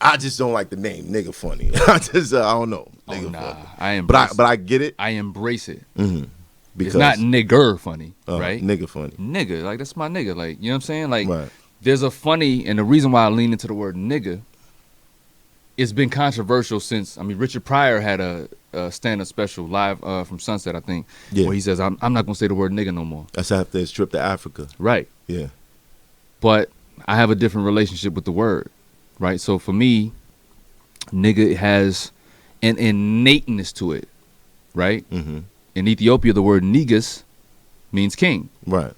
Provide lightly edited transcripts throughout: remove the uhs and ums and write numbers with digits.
I just don't like the name nigga funny. I don't know. Nigga funny. I embrace but I get it. I embrace it. Mm-hmm. Because it's not nigger funny, right? Nigga funny. Nigga, like that's my nigga. Like, you know what I'm saying? Like, right. There's a funny, and the reason why I lean into the word nigga, it's been controversial since, I mean, Richard Pryor had a stand-up special live from Sunset, I think, where he says, I'm not going to say the word nigga no more. That's after his trip to Africa. Right. Yeah. But I have a different relationship with the word, right? So for me, nigga has an innateness to it, right? Mm-hmm. In Ethiopia, the word negus means king. Right.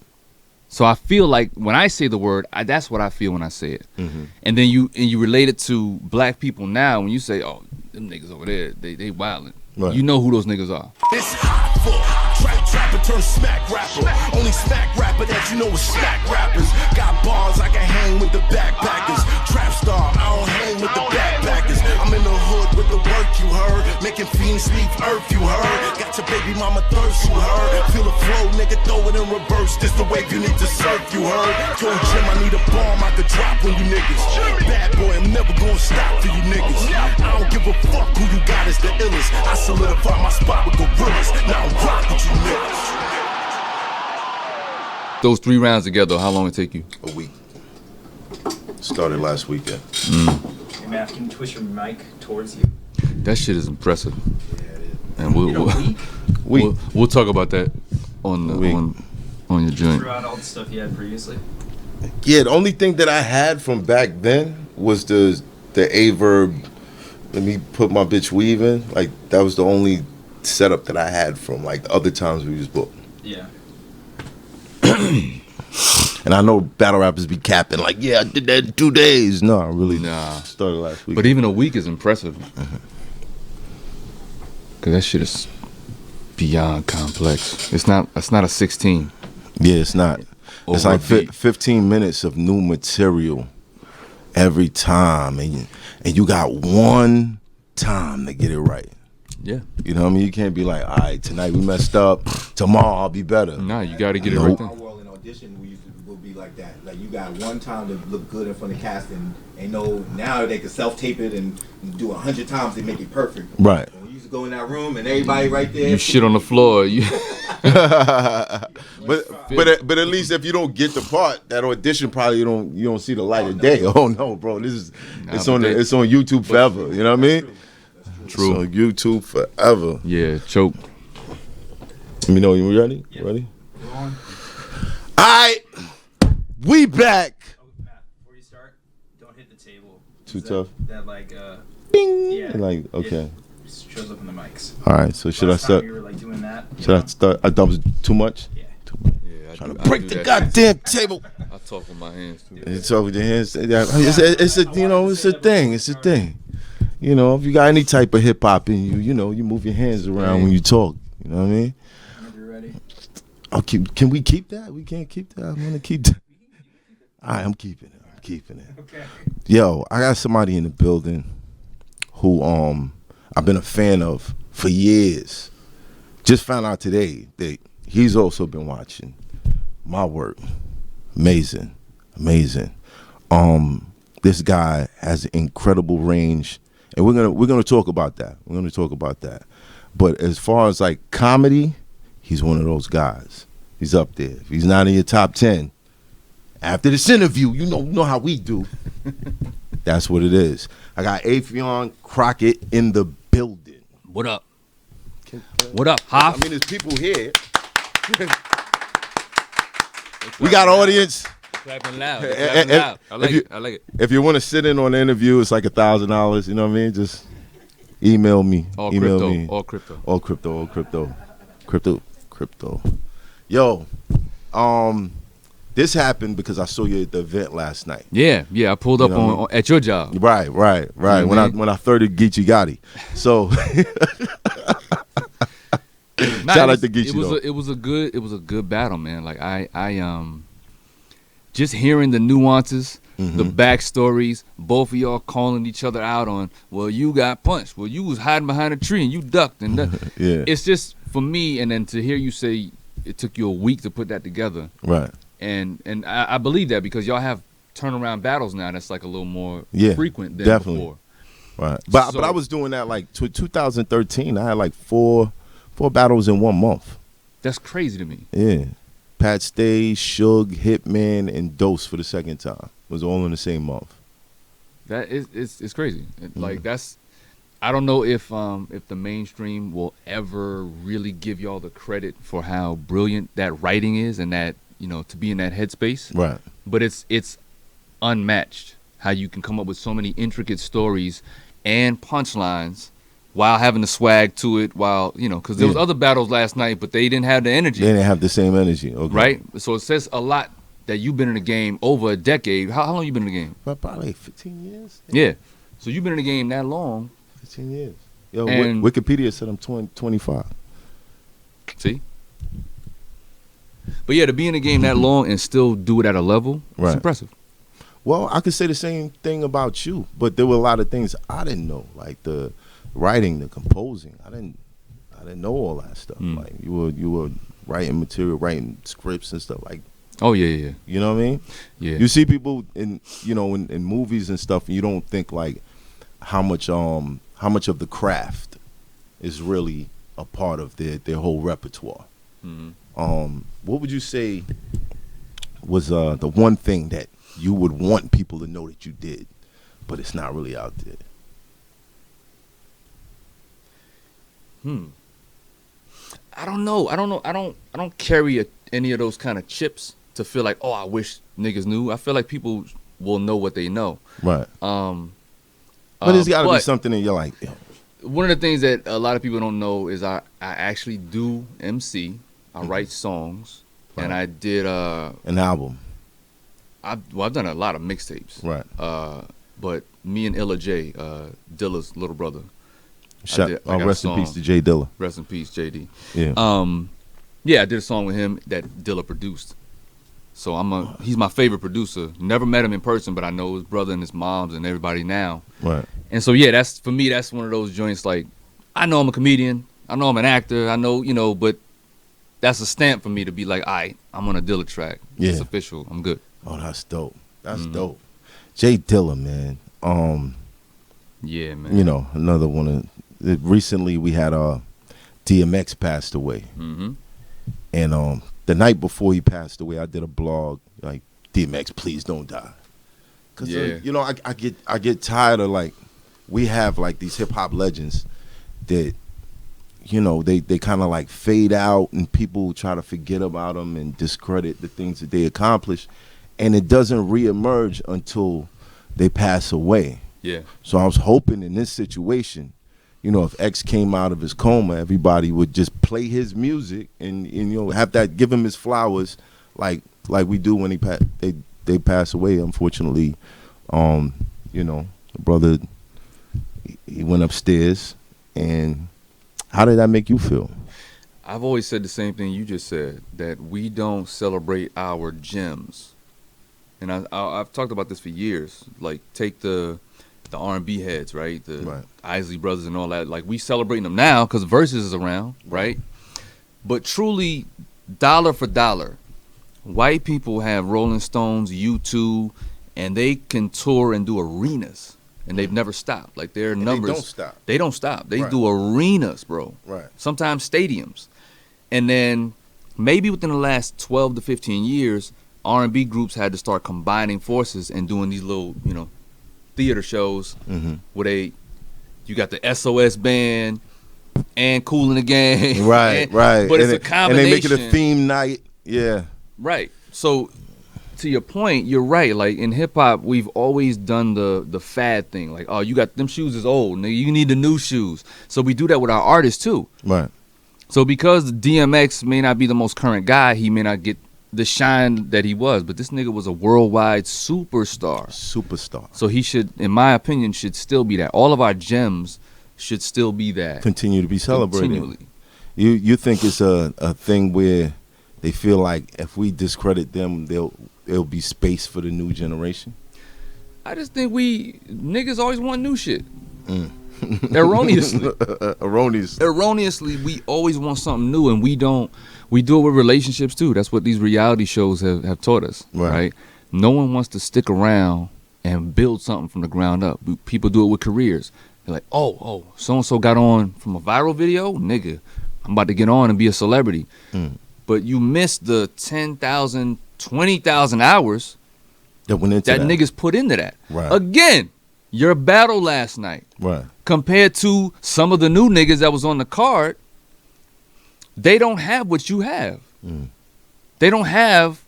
So I feel like when I say the word, that's what I feel when I say it. Mm-hmm. And then you relate it to black people now. When you say, "Oh, them niggas over there, they wildin'," right. You know who those niggas are. This Hoffa, trapper turn smack rapper. Only smack rapper that you know is smack rappers. Got bars, I can hang with the backpackers. Trap star, I don't hang with the backpackers. I'm in the hood with the work, you heard. Making fiends leave earth, you heard. Got your baby mama thirst, you heard. Feel the flow, nigga, throw it in reverse. This the wave you need to surf, you heard. Told Jim I need a bomb I could drop on you niggas. Bad boy, I'm never gonna stop for you niggas. I don't give a fuck who you got is the illest. I solidify my spot with gorillas. Now I'm rock with you niggas. Those 3 rounds together, how long it take you? A week. Started last weekend. Hey, Matt, can you twist your mic towards you? That shit is impressive. Yeah, it is. And we'll talk about that on your joint. Throughout all the stuff you had previously. Yeah, the only thing that I had from back then was the A-verb. Let me put my bitch weave in. Like, that was the only setup that I had from like the other times we was booked. Yeah. And I know battle rappers be capping like, yeah, I did that in 2 days. No, I really started last week. But even a week is impressive. Cause that shit is beyond complex. It's not a 16. Yeah, it's not. It's like 15 minutes of new material every time, and you got one time to get it right. Yeah. You know what I mean? You can't be like, all right, tonight we messed up, tomorrow I'll be better. Nah, you got to get it right then. Our world in audition will be like that. Like, you got one time to look good in front of casting, and know now they can self-tape it and do 100 times to make it perfect. Right. When you used to go in that room and everybody right there. You shit on the floor. But at least if you don't get the part, that audition probably you don't see the light of day. Oh no, bro, this is it's on YouTube forever. You know what I mean? True. It's on YouTube forever. Yeah, choke. Let me know. You ready? Yep. Ready? All right, we back. Oh, Matt, before you start, don't hit the table. Too tough. That like Bing. yeah. Like, okay. It shows up in the mics. All right. So should I Last time start? you were like doing that. Should I start? I thought it was too much. Yeah. Yeah, Trying to break the goddamn table. I talk with my hands too. It's over the hands. It's a it's a thing. It's a thing. You know, if you got any type of hip hop in you, you know, you move your hands around when you talk. You know what I mean? Whenever you're ready. Oh, can we keep that? We can't keep that. I'm gonna keep that. All right, I'm keeping it. I'm keeping it. Okay. Yo, I got somebody in the building who I've been a fan of for years. Just found out today that he's also been watching my work. Amazing. This guy has incredible range, and we're gonna talk about that. But as far as like comedy, he's one of those guys. He's up there. If he's not in your top 10, after this interview, you know how we do. That's what it is. I got Affion Crockett in the building. What up? What up, Hoff? I mean, there's people here. We got audience. Clapping loud. Clapping loud. I like it. If you want to sit in on the interview, it's like $1,000. You know what I mean? Just email me. All Crypto. Yo, this happened because I saw you at the event last night. Yeah. I pulled up at your job. Right. Mm-hmm. When I thirded Geechee Gotti. So shout out to Geechee. It was a good battle, man. Like I just hearing the nuances, the backstories, both of y'all calling each other out on, well, you got punched. Well, you was hiding behind a tree and you ducked. And yeah. It's just, for me, and then to hear you say it took you a week to put that together. Right. And I believe that because y'all have turnaround battles now that's like a little more Yeah, frequent than definitely. before. Right. But So- I was doing that like 2013. I had like four battles in 1 month. That's crazy to me. Yeah. Pat Stay, Suge, Hitman, and Dose for the second time. It was all in the same month. That is it's crazy. Mm-hmm. Like that's I don't know if the mainstream will ever really give y'all the credit for how brilliant that writing is and that, to be in that headspace. Right. But it's unmatched how you can come up with so many intricate stories and punchlines while having the swag to it, while because there was Yeah. other battles last night, but they didn't have the energy, They didn't have the same energy. Okay. right? So it says a lot that you've been in the game over a decade. How long you been in the game? But probably like 15 years. Yeah. So you've been in the game that long. 15 years. Yo, And- Wikipedia said I'm 25. See? But yeah, to be in the game that long and still do it at a level, Right. it's impressive. Well, I could say the same thing about you, but there were a lot of things I didn't know, like the writing, the composing. I didn't know all that stuff. Mm. Like you were writing material, writing scripts and stuff. Like, Oh yeah. you know what I mean? Yeah. You see people in in movies and stuff, and you don't think like how much of the craft is really a part of their whole repertoire. Mhm. What would you say was the one thing that you would want people to know that you did, but it's not really out there? I don't know. I don't carry any of those kind of chips to feel like, oh, I wish niggas knew. I feel like people will know what they know. Right. Um, But there's got to be but something that you're like, yo, one of the things that a lot of people don't know is I actually do MC. I write songs, and I did an album. I've done a lot of mixtapes. Right. But me and Illa J, Dilla's little brother. Shut, I got a rest in song. peace to Jay Dilla. Rest in peace, JD. Yeah. Yeah, I did a song with him that Dilla produced. So he's my favorite producer. Never met him in person, but I know his brother and his moms and everybody now. Right. And so yeah, that's for me. That's one of those joints. Like, I know I'm a comedian. I know I'm an actor. I know, but that's a stamp for me to be like, all right, I'm on a Dilla track. Yeah. It's official. I'm good. Oh, that's dope. That's dope. Jay Dilla, man. Yeah, man. Another one of recently we had Dmx passed away. Mm-hmm. And the night before he passed away, I did a blog like, DMX, please don't die. Cause Yeah. I get tired of like, we have like these hip hop legends that, they kind of like fade out and people try to forget about them and discredit the things that they accomplished, and it doesn't reemerge until they pass away. Yeah. So I was hoping in this situation, if X came out of his coma, everybody would just play his music and have that, give him his flowers, like we do when they pass away. Unfortunately, the brother, he went upstairs. And how did that make you feel? I've always said the same thing you just said, that we don't celebrate our gems. And I've talked about this for years. Like, take the R&B heads, right? The Right. Isley Brothers and all that. Like, we celebrating them now because Verzuz is around, right? But truly, dollar for dollar, white people have Rolling Stones, U2, and they can tour and do arenas. And they've never stopped. Like, their numbers. They don't stop. They don't stop. They Right. do arenas, bro. Right. Sometimes stadiums. And then maybe within the last 12 to 15 years, R&B groups had to start combining forces and doing these little, theater shows where you got the SOS band and Kool and the Gang. Right, right. But and it's a combination. And they make it a theme night. Yeah. Right. So to your point, you're right. Like, in hip hop, we've always done the fad thing. Like, oh, you got them shoes is old. Nigga, you need the new shoes. So we do that with our artists too. Right. So because DMX may not be the most current guy, he may not get the shine that he was, but this nigga was a worldwide superstar. Superstar. So he should, in my opinion, should still be that. All of our gems should still be that. Continue to be celebrated. Continually. You think it's a thing where they feel like if we discredit them, there'll be space for the new generation? I just think niggas always want new shit. Erroneously. Erroneously, we always want something new, and we do it with relationships too. That's what these reality shows have taught us, Right. right? no one wants to stick around and build something from the ground up. People do it with careers. They're like, oh, so-and-so got on from a viral video? Nigga, I'm about to get on and be a celebrity. But you missed the 10,000, 20,000 hours that went into that niggas put into that. Right. Again, your battle last night. Right. Compared to some of the new niggas that was on the card, they don't have what you have. They don't have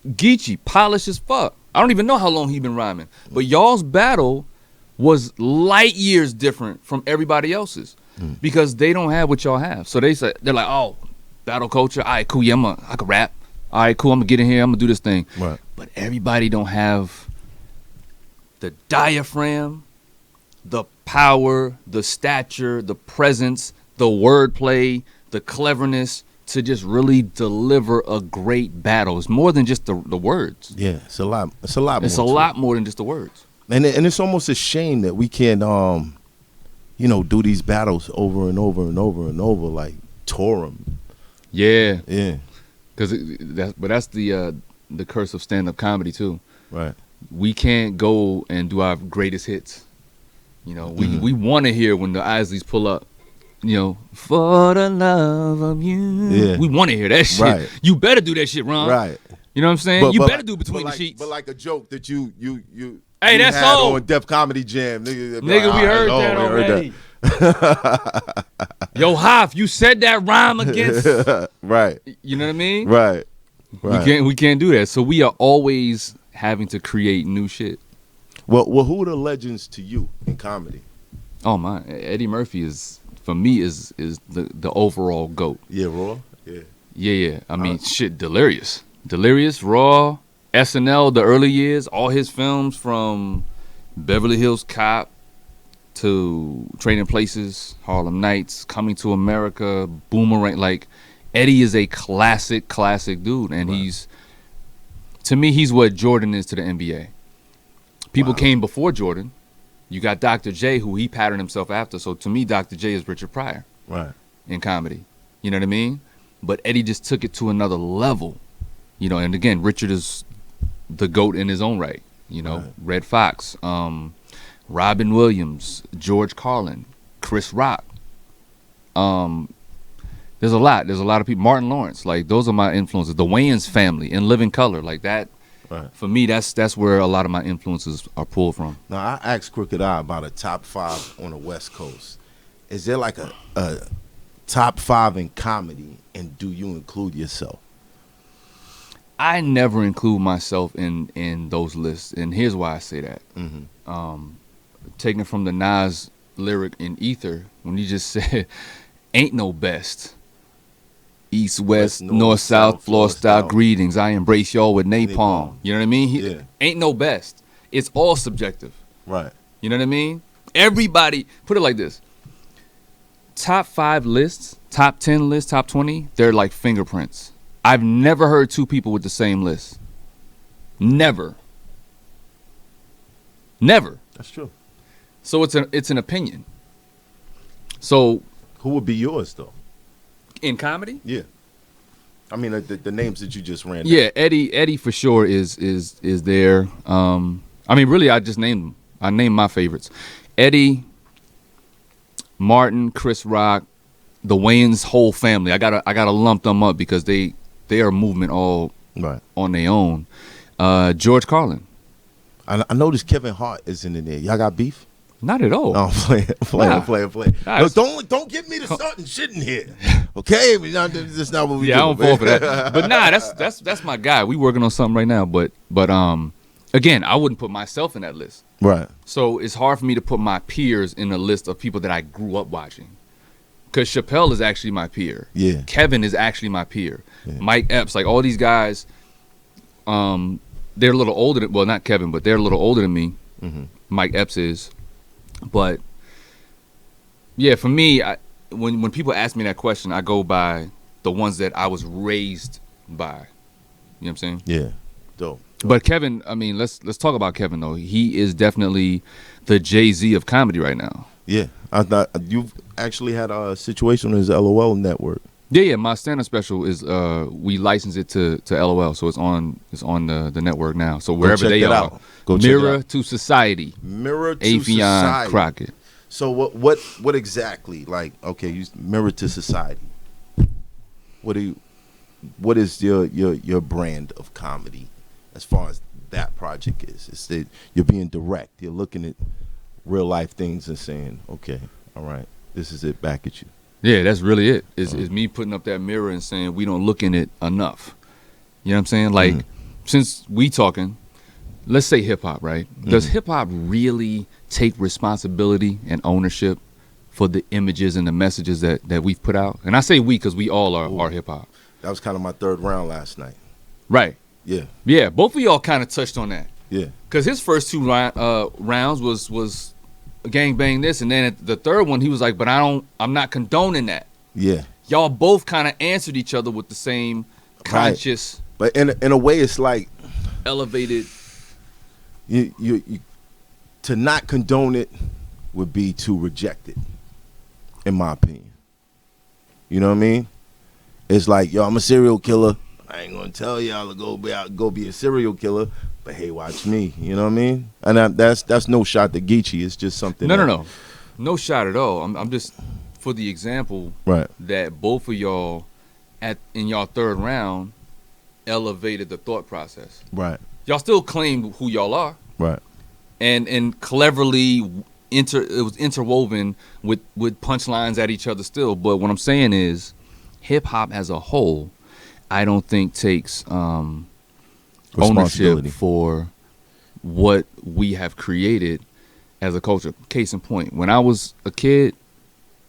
Geechee, polished as fuck. I don't even know how long he been rhyming. But y'all's battle was light years different from everybody else's because they don't have what y'all have. So they're like, oh, battle culture. All right, cool. Yeah, I can rap. All right, cool. I'm gonna get in here. I'm gonna do this thing. Right. But everybody don't have the diaphragm, the power, the stature, the presence, the wordplay, the cleverness to just really deliver a great battle. It's more than just the words. Yeah, it's a lot. It's a lot. It's a lot more than just the words. And it's almost a shame that we can't, do these battles over and over and over and over, like tour them. Yeah. Yeah. But that's the curse of stand-up comedy too. Right. We can't go and do our greatest hits. We want to hear when the Isleys pull up. For the love of you. Yeah. We want to hear that shit. Right. You better do that shit, Ron. Right. You know what I'm saysaying? You better do Between the Sheets. But like a joke that you hey, that's had all on Def Comedy Jam, nigga. We heard that already. Yo, Hoff, you said that rhyme against. Right. You know what I mean? Right. We can't do that. So we are always having to create new shit. Well, who are the legends to you in comedy? Oh my, Eddie Murphy for me is the overall GOAT. Yeah, Raw. Yeah. Yeah. I mean, shit, Delirious, Raw, SNL, the early years, all his films from Beverly Hills Cop to Trading Places, Harlem Nights, Coming to America, Boomerang. Like, Eddie is a classic dude, and to me, he's what Jordan is to the NBA. People came before Jordan. You got Dr. J, who he patterned himself after. So to me, Dr. J is Richard Pryor. Right. In comedy. You know what I mean? But Eddie just took it to another level. And again, Richard is the GOAT in his own right. Right. Red Fox, Robin Williams, George Carlin, Chris Rock. There's a lot of people. Martin Lawrence. Like, those are my influences. The Wayans family in Living Color. Like that. Right. For me, that's where a lot of my influences are pulled from. Now, I asked Crooked Eye about a top 5 on the West Coast. Is there like a top 5 in comedy, and do you include yourself? I never include myself in those lists, and here's why I say that. Taking from the Nas lyric in Ether, when he just said, "Ain't no best. East, West, North, South, floor style greetings. I embrace y'all with napalm." You know what I mean? Ain't no best. It's all subjective. Right. You know what I mean? Everybody, put it like this. Top 5 lists, top 10 lists, top 20, they're like fingerprints. I've never heard 2 people with the same list. Never. That's true. So it's an opinion. So who would be yours though? In comedy? Yeah. I mean the names that you just ran down. Yeah, Eddie for sure is there. I mean, really, I just named them. I named my favorites. Eddie, Martin, Chris Rock, the Wayans whole family. I gotta lump them up because they are a movement all on their own. George Carlin. I noticed Kevin Hart isn't in there. Y'all got beef? Not at all. No, I'm playing. Nah, no, don't get me to starting shit in here. Okay? That's not what we do. I don't fall for that. But nah, that's my guy. We working on something right now. But again, I wouldn't put myself in that list. Right. So it's hard for me to put my peers in a list of people that I grew up watching. Because Chappelle is actually my peer. Yeah. Kevin is actually my peer. Yeah. Mike Epps, like all these guys, they're a little older than, well, not Kevin, but they're a little older than me. Mm-hmm. Mike Epps is. But yeah, for me, when people ask me that question, I go by the ones that I was raised by. You know what I'm saying? Yeah, dope. But Kevin, I mean, let's talk about Kevin though. He is definitely the Jay-Z of comedy right now. Yeah, I thought you've actually had a situation on his LOL network. Yeah, my stand-up special is we license it to LOL, so it's on the network now. So wherever check they that are, out. Go check it Mirror out. to Society, Mirror to Affion Society. Crockett. So what exactly? Like, okay, you Mirror to Society. What is your brand of comedy as far as that project is? It's that you're being direct. You're looking at real life things and saying, okay, all right, this is it back at you. Yeah, that's really it. It's me putting up that mirror and saying we don't look in it enough. You know what I'm saying? Like, since we talking, let's say hip hop, right? Does hip hop really take responsibility and ownership for the images and the messages that we've put out? And I say we because we all are hip hop. That was kind of my third round last night. Right. Yeah. Yeah, both of y'all kind of touched on that. Yeah. Because his first two rounds was gang bang this, and then at the third one he was like, but I'm not condoning that. Yeah. Y'all both kind of answered each other with the same conscious, but in a way it's like elevated. You to not condone it would be to reject it, in my opinion. You know what I mean? It's like, yo, I'm a serial killer. I ain't gonna tell y'all to go be a serial killer, but hey, watch me. You know what I mean? And that's no shot to Geechee. It's just something. No shot at all. I'm just for the example, right, that both of y'all in y'all third round elevated the thought process. Right. Y'all still claim who y'all are. Right. And cleverly it was interwoven with punchlines at each other still. But what I'm saying is, hip hop as a whole, I don't think takes ownership for what we have created as a culture. Case in point, when I was a kid,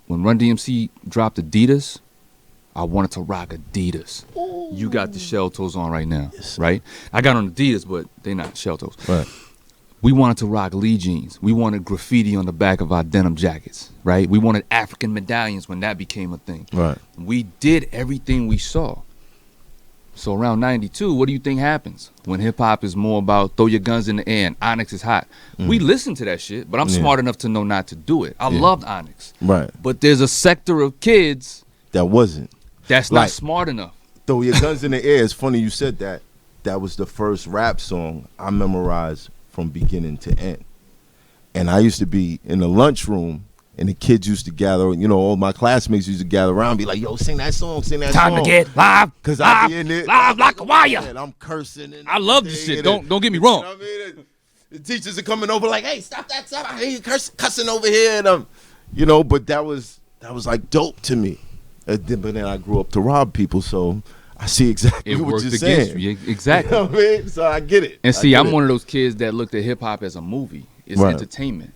when Run DMC dropped Adidas, I wanted to rock Adidas. Ooh. You got the shell toes on right now, yes, right? I got on Adidas, but they're not shell toes. Right. We wanted to rock Lee jeans. We wanted graffiti on the back of our denim jackets, right? We wanted African medallions when that became a thing. Right. We did everything we saw. So around 92, what do you think happens when hip-hop is more about throw your guns in the air and Onyx is hot? We listened to that shit, but I'm smart enough to know not to do it. I loved Onyx. Right. But there's a sector of kids that wasn't. That's not smart enough. Throw your guns in the air. It's funny you said that. That was the first rap song I memorized from beginning to end. And I used to be in the lunchroom, and the kids used to gather, all my classmates used to gather around and be like, yo, sing that song, sing that song. Time to get live. Because I be in it. Live like a wire. And I'm cursing. And I love this shit. Don't get me wrong. You know what I mean? The teachers are coming over like, hey, stop that. I hear you cussing over here. And but that was like dope to me. But then I grew up to rob people, so I see exactly what you're saying. You. Exactly. You know what I mean? So I get it. And see, I'm one of those kids that looked at hip hop as a movie. It's entertainment.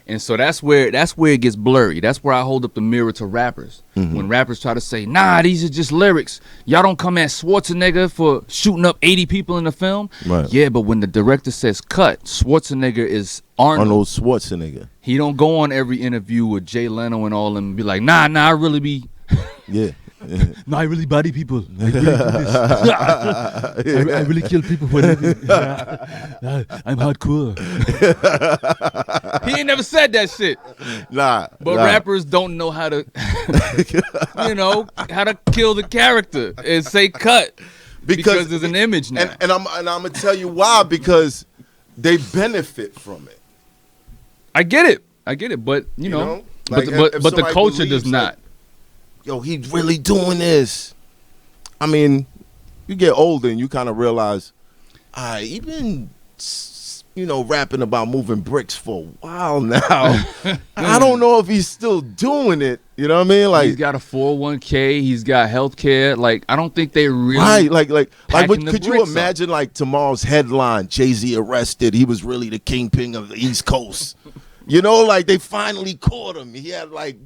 And so that's where it gets blurry. That's where I hold up the mirror to rappers. When rappers try to say, nah, these are just lyrics. Y'all don't come at Schwarzenegger for shooting up 80 people in the film. Right. Yeah, but when the director says cut, Schwarzenegger is Arnold Schwarzenegger. He don't go on every interview with Jay Leno and all them and be like, nah, I really be... Yeah. No, I really body people. I really do this. I really kill people for living. I'm hardcore. He ain't never said that shit. But rappers don't know how to, how to kill the character and say cut because there's an image now. And I'm gonna tell you why, because they benefit from it. I get it, but but the culture does not. Yo, he's really doing this. I mean, you get older and you kind of realize, he been, rapping about moving bricks for a while now. I don't know if he's still doing it. You know what I mean? Like, he's got a 401k. He's got health care. Like, I don't think they really right. Like, could you imagine like tomorrow's headline? Jay-Z arrested. He was really the kingpin of the East Coast. Like they finally caught him. He had like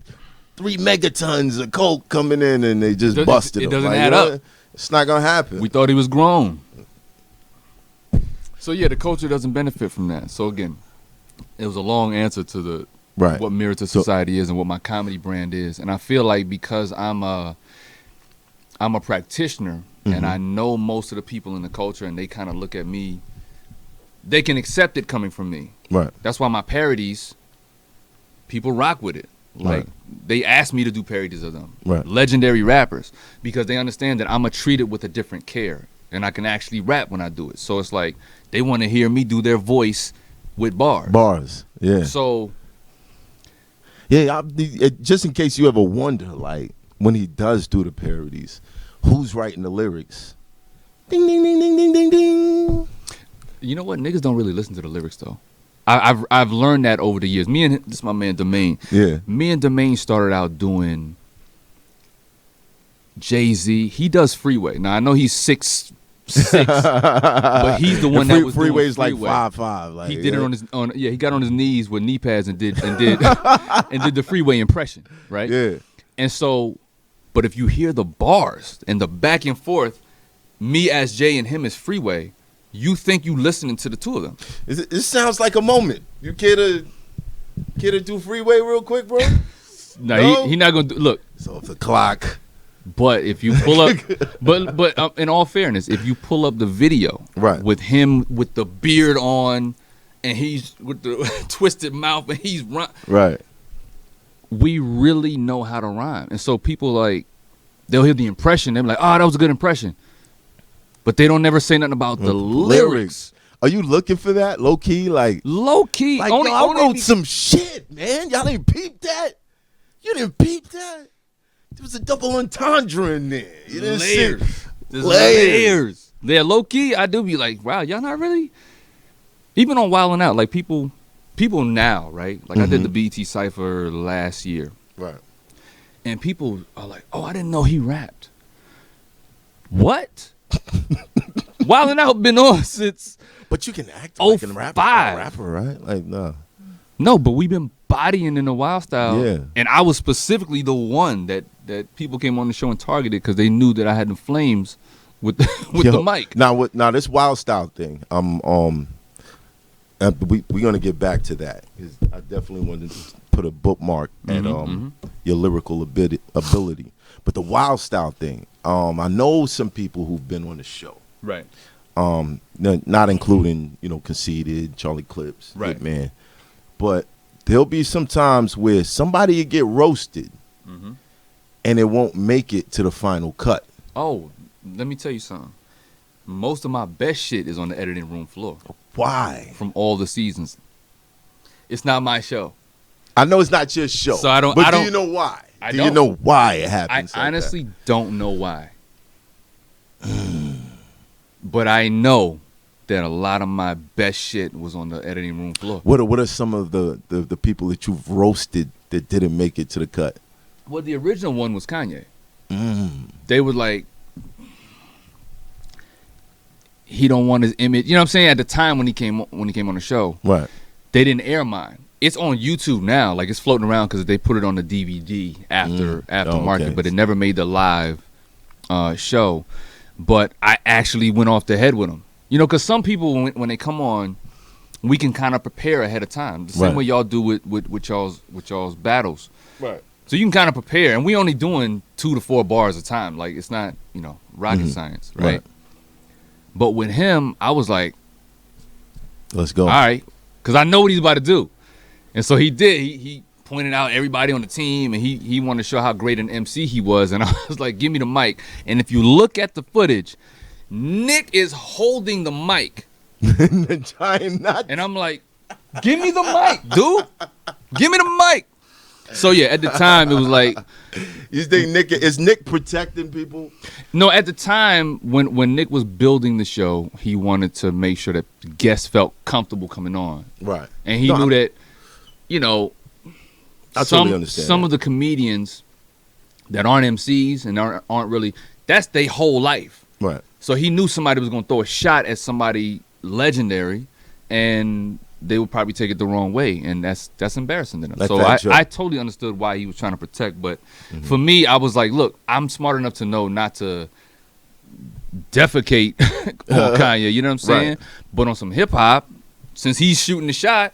3 megatons of coke coming in, and they just busted him. It doesn't add up. It's not gonna happen. We thought he was grown. So yeah, the culture doesn't benefit from that. So again, it was a long answer to the what Mirror to Society is and what my comedy brand is. And I feel like because I'm a practitioner and I know most of the people in the culture, and they kind of look at me, they can accept it coming from me. Right. That's why my parodies, people rock with it. Like they asked me to do parodies of them, Right. legendary rappers, because they understand that I'm treated with a different care, and I can actually rap when I do it. So it's like they want to hear me do their voice with bars. Bars, yeah. So Yeah, just in case you ever wonder, like, when he does do the parodies, who's writing the lyrics? Ding, ding, ding, ding, ding, ding, ding. you know what? Niggas don't really listen to the lyrics though. I've learned that over the years. Me and this is my man Domain. Yeah. Me and Domain started out doing Jay-Z. He does Freeway. Now I know he's 6'6", but he's the one that was Freeway's doing like Freeway. 5'5". Like, He did it on he got on his knees with knee pads and did and did the Freeway impression, right? Yeah. And so, but if you hear the bars and the back and forth, me as Jay and him as Freeway, you think you listening to the two of them. It sounds like a moment. You care to do Freeway real quick, bro? No, he not gonna do, look. It's off the clock. But if you pull up, but in all fairness, if you pull up the video, Right. with him with the beard on, and he's with the twisted mouth, and he's Right. we really know how to rhyme, and so people like they'll hear the impression, they're like, "Oh, that was a good impression," but they don't never say nothing about the lyrics. Are you looking for that low key? Like Low key, I only wrote some shit, man. Y'all didn't peep that. You didn't peep that. There was a double entendre in there. You didn't layers. see There's layers. Yeah, low key, I do be like, wow, y'all not really. Even on Wild 'N Out, like people now, right? Like I did the BET Cypher last year, Right. and people are like, oh, I didn't know he rapped. What? Wild 'N Out been on since. But you can act like a rapper, 05. right? Like no. No, but we've been bodying in the wild style. Yeah. And I was specifically the one that people came on the show and targeted because they knew that I had the flames with the mic. Now this wild style thing. We're gonna get back to that because I definitely wanted to put a bookmark at your lyrical ability. But the wild style thing, I know some people who've been on the show. Right. Not including, Conceited, Charlie Clips, Right. man. But there'll be some times where somebody will get roasted and it won't make it to the final cut. Oh, let me tell you something. Most of my best shit is on the editing room floor Why? from all the seasons. It's not my show. I know it's not your show. So I don't- But I do don't- you know why? I Do you don't. know why it I happens? like honestly don't know why. But I know that a lot of my best shit was on the editing room floor. that? What are some of the people that you've roasted that didn't make it to the cut? Well, the original one was Kanye. They were like, he don't want his image. You know what I'm saying? At the time when he came on the show, Right. they didn't air mine. It's on YouTube now. Like it's floating around because they put it on the DVD after market, okay. but it never made the live show. But I actually went off the head with them. Because some people when they come on, we can kind of prepare ahead of time. The same Right. way y'all do with y'all's battles. Right. So you can kind of prepare, and we only doing 2 to 4 bars a time. Like it's not, rocket science, right? Right. But with him, I was like, Let's go. all right, because I know what he's about to do. And so he did. He pointed out everybody on the team, and he wanted to show how great an MC he was. And I was like, give me the mic. And if you look at the footage, Nick is holding the mic. Trying not. And I'm like, give me the mic, dude. Give me the mic. So, yeah, at the time, it was like. You think is Nick protecting people? No, at the time, when Nick was building the show, he wanted to make sure that guests felt comfortable coming on. Right. And he knew that, I totally understand some that. of the comedians that aren't MCs and aren't really, that's their whole life. Right. So he knew somebody was going to throw a shot at somebody legendary, and they would probably take it the wrong way, and that's embarrassing to them. Like so Fat Joe. I totally understood why he was trying to protect, but for me, I was like, look, I'm smart enough to know not to defecate on Kanye, you know what I'm saying? Right. But on some hip hop, since he's shooting the shot,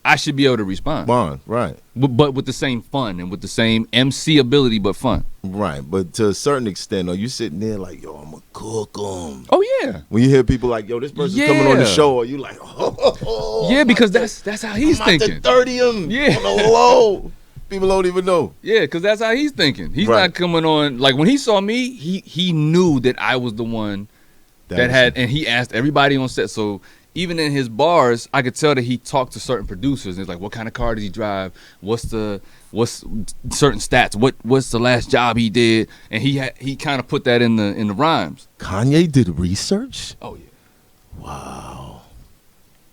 I should be able to respond. Bond, right. But with the same fun and with the same MC ability, but fun. Right. But to a certain extent, are you sitting there like, yo, I'm going to cook them? Oh, yeah. When you hear people like, yo, this person's coming on the show, are you like, oh, Yeah, because that's how he's I'm out thinking. to 30 him Yeah. on the low. People don't even know. Yeah, because that's how he's thinking. He's Right. not coming on. Like, when he saw me, he knew that I was the one that had, and he asked everybody on set. So even in his bars, I could tell that he talked to certain producers. And it's like, what kind of car does he drive? What's certain stats? What's the last job he did? And he kind of put that in the rhymes. Kanye did research? Oh yeah.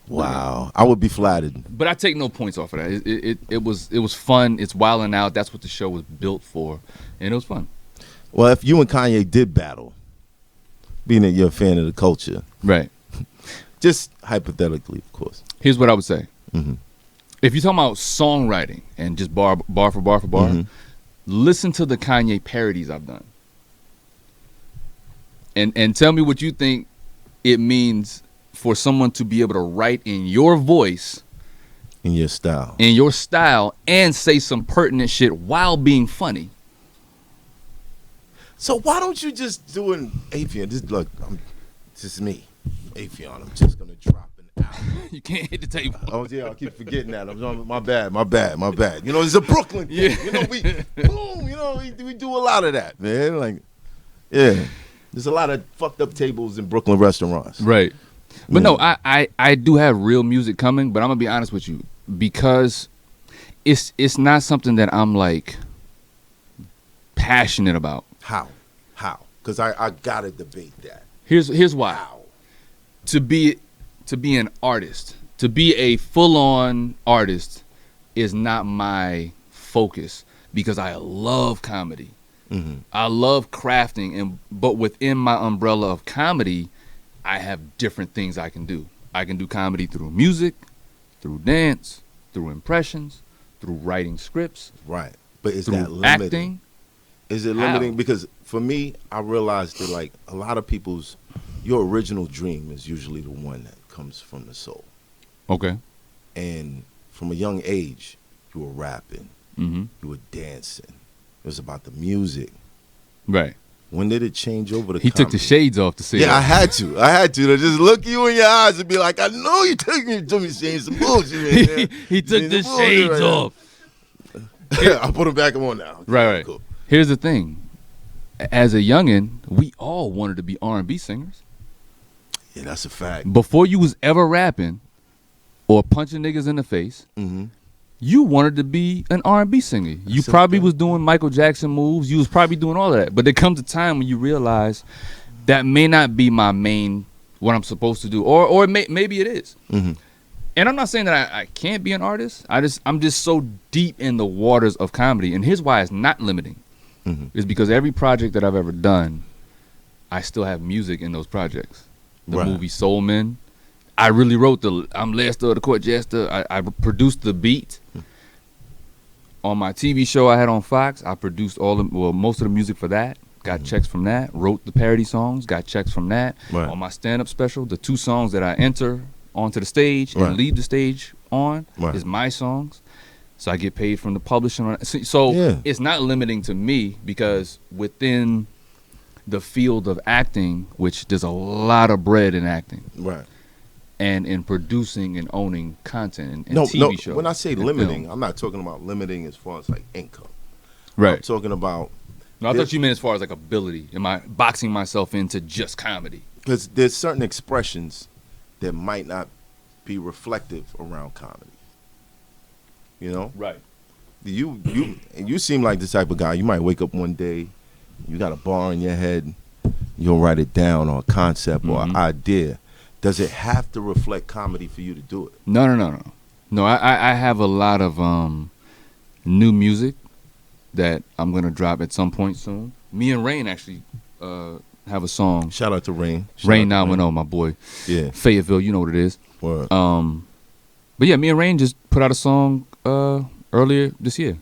Wow. I would be flattered. But I take no points off of that. It was fun. It's wilding out. That's what the show was built for, and it was fun. Well, if you and Kanye did battle, being that you're a fan of the culture, Right. just hypothetically, of course. Here's what I would say. Mm-hmm. If you're talking about songwriting and just bar for bar, Mm-hmm. listen to the Kanye parodies I've done, and tell me what you think it means for someone to be able to write in your voice, In your style. and say some pertinent shit while being funny. So why don't you just do an Affion? Just look, this is me, Affion. I'm just gonna drop an album. You can't hit the table. Oh yeah, I keep forgetting that. My bad. You know, it's a Brooklyn thing. Yeah. You know, boom. You know, we do a lot of that, man. Like, yeah, there's a lot of fucked up tables in Brooklyn restaurants. Right. But Yeah. no, I do have real music coming, but I'm gonna be honest with you, because it's not something that I'm like passionate about. How? Because I gotta debate that. Here's why. How? To be an artist, to be a full-on artist is not my focus, because I love comedy. Mm-hmm. I love crafting, but within my umbrella of comedy, I have different things I can do. I can do comedy through music, through dance, through impressions, through writing scripts, Right. But is through that limiting? acting. Is it How? limiting? Because for me, I realized that like a lot of people's, your original dream is usually the one that comes from the soul. Okay. And from a young age, you were rapping, Mm-hmm. you were dancing. It was about the music. Right. When did it change over to He took the comedy? shades off to say Yeah, that. I had to just look you in your eyes and be like, I know you took me to me saying some bullshit. Right there. He took Saying the some bullshit shades right there. off. I'll put them back on now. Right. Cool. Here's the thing. As a youngin', we all wanted to be R&B singers. Yeah, that's a fact. Before you was ever rapping or punching niggas in the face, Mm-hmm. you wanted to be an R&B singer. You That's probably okay. was doing Michael Jackson moves. You was probably doing all of that. But there comes a time when you realize that may not be my main, what I'm supposed to do. Or maybe it is. Mm-hmm. And I'm not saying that I can't be an artist. I'm just so deep in the waters of comedy. And here's why it's not limiting. Mm-hmm. Is because every project that I've ever done, I still have music in those projects. The Right. movie Soul Men, I really wrote I'm Lester, the court jester. I produced the beat. On my TV show I had on Fox, I produced most of the music for that. Got checks from that. Wrote the parody songs. Got checks from that. Right. On my stand-up special, the 2 songs that I enter onto the stage Right. and leave the stage on Right. is my songs. So I get paid from the publishing. So Yeah. it's not limiting to me, because within the field of acting, which there's a lot of bread in acting, Right. and in producing and owning content and No, TV shows. when I say and limiting, film. I'm not talking about limiting as far as like income. Right. I'm talking about, No, I thought you meant as far as like ability. Am I boxing myself into just comedy? because there's certain expressions that might not be reflective around comedy. You know? Right. You seem like the type of guy, you might wake up one day, you got a bar in your head, you'll write it down, or a concept or an idea. Does it have to reflect comedy for you to do it? No. No, I have a lot of new music that I'm gonna drop at some point soon. Me and Rain actually have a song. Shout out to Rain. Shout Rain out to 910, my boy. Yeah. Fayetteville, you know what it is. Word. But yeah, me and Rain just put out a song earlier this year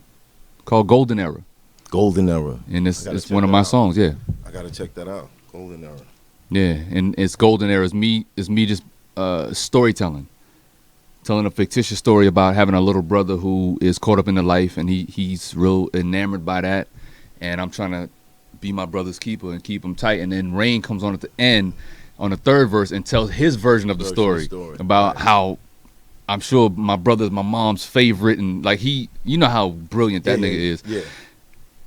called Golden Era. Golden Era. And I it's gotta check one of that my out. songs, yeah. I gotta check that out. Golden Era. Yeah, and it's Golden Era. It's me just storytelling. Telling a fictitious story about having a little brother who is caught up in the life, and he's real enamored by that. And I'm trying to be my brother's keeper and keep him tight. And then Rain comes on at the end on the third verse and tells his version of the Version of story, the story. about Right. how I'm sure my brother's my mom's favorite, and like you know how brilliant that nigga is. Yeah.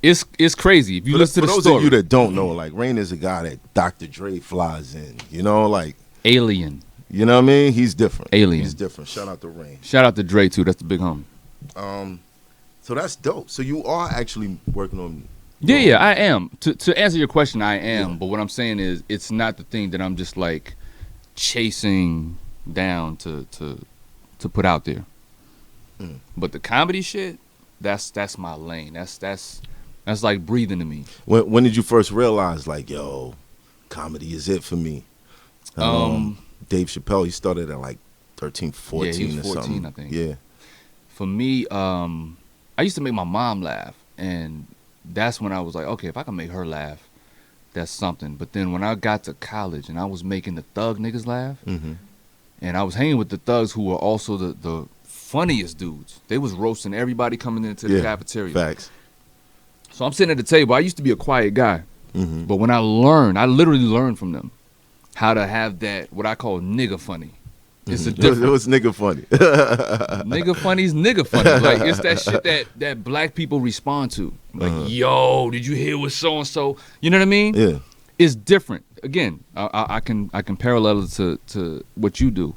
It's crazy. If you listen to the those story, of you that don't know, like Rain is a guy that Dr. Dre flies in. You know, like alien. You know what I mean? He's different. Alien. He's different. Shout out to Rain. Shout out to Dre too. That's the big homie. So that's dope. So you are actually working on. Yeah, I am. To answer your question, I am. Yeah. But what I'm saying is, it's not the thing that I'm just like chasing down to put out there. But the comedy shit, that's my lane. That's like breathing to me. When did you first realize, like, yo, comedy is it for me? Dave Chappelle, he started at like 13, 14 he was 14, or something. I think. Yeah. For me, I used to make my mom laugh, and that's when I was like, okay, if I can make her laugh, that's something. But then when I got to college and I was making the thug niggas laugh, and I was hanging with the thugs who were also the funniest dudes. They was roasting everybody coming into the cafeteria. Facts. So I'm sitting at the table. I used to be a quiet guy, but when I literally learned from them how to have that, what I call nigga funny. It's a different. It was nigga funny. Nigga funny's nigga funny. Like, it's that shit that black people respond to. Like, yo, did you hear what so and so? You know what I mean? Yeah. It's different. Again, I can parallel it to what you do.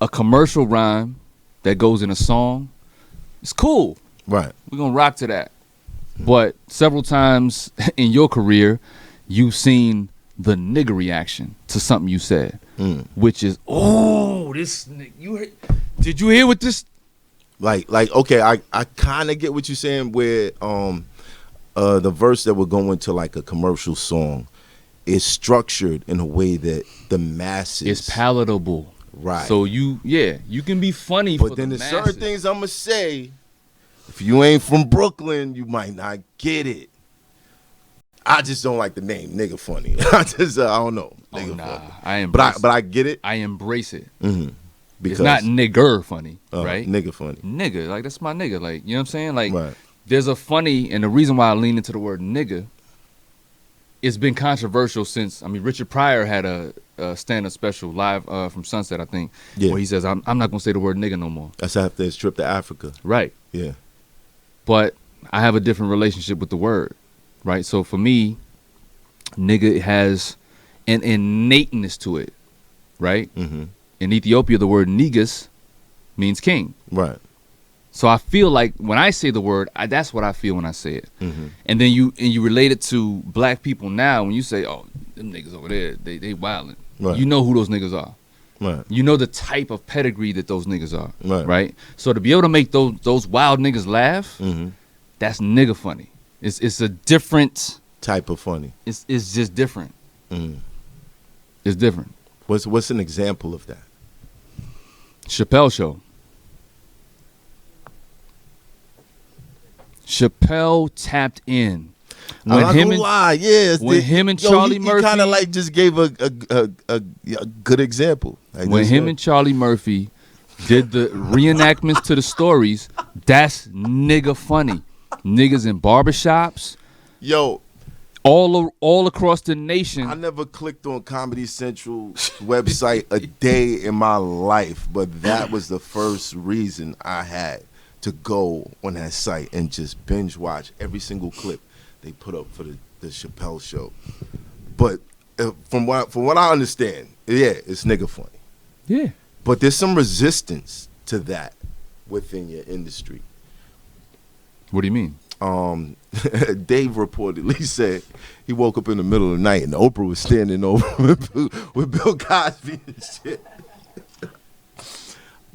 A commercial rhyme that goes in a song, it's cool. Right. We're gonna rock to that. But several times in your career, you've seen the nigga reaction to something you said, which is, oh, this nigga, did you hear what this? Like, okay, I kind of get what you're saying. Where the verse that we're going to like a commercial song is structured in a way that the masses, it's palatable, right? So you can be funny, but for then the there's masses. certain things I'm gonna say. If you ain't from Brooklyn, you might not get it. I just don't like the name nigga funny. I don't know. Nigga funny. I embrace but I get it. I embrace it. Because it's not nigger funny, right? Nigga funny. Nigga, like that's my nigga. Like, you know what I'm saying? Like, right. There's a funny, and the reason why I lean into the word nigga, it's been controversial since. I mean, Richard Pryor had a stand-up special live from Sunset, I think, where he says, "I'm not gonna say the word nigga no more." That's after his trip to Africa. Right. Yeah. But I have a different relationship with the word, right? So for me, nigga has an innateness to it, right? In Ethiopia, the word negus means king. Right. So I feel like when I say the word, that's what I feel when I say it. And then you relate it to black people now. When you say, "Oh, them niggas over there, they wildin'," right. You know who those niggas are. Right. You know the type of pedigree that those niggas are. Right. So to be able to make those wild niggas laugh, that's nigga funny. It's a different type of funny. It's just different. It's different. What's an example of that? Chappelle Show. Chappelle tapped in. I'm not gonna lie, when him and Charlie Murphy, he kind of like just gave a good example. Like when him and Charlie Murphy did the reenactments to the stories, that's nigga funny. Niggas in barbershops, all across the nation. I never clicked on Comedy Central's website a day in my life, but that was the first reason I had to go on that site and just binge watch every single clip they put up for the Chappelle Show. But from what I understand, it's nigga funny. Yeah. But there's some resistance to that within your industry. What do you mean? Dave reportedly said he woke up in the middle of the night and Oprah was standing over with Bill Cosby and shit.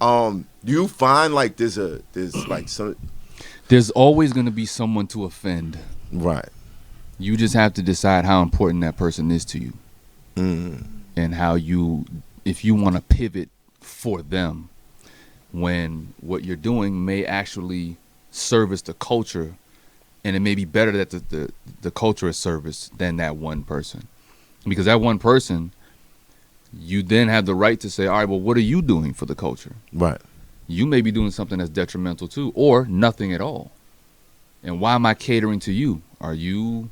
Do you find like there's always going to be someone to offend. Right. You just have to decide how important that person is to you. And how if you want to pivot for them when what you're doing may actually service the culture, and it may be better that the culture is serviced than that one person. Because that one person, you then have the right to say, all right, well, what are you doing for the culture? Right. You may be doing something that's detrimental too, or nothing at all. And why am I catering to you? Are you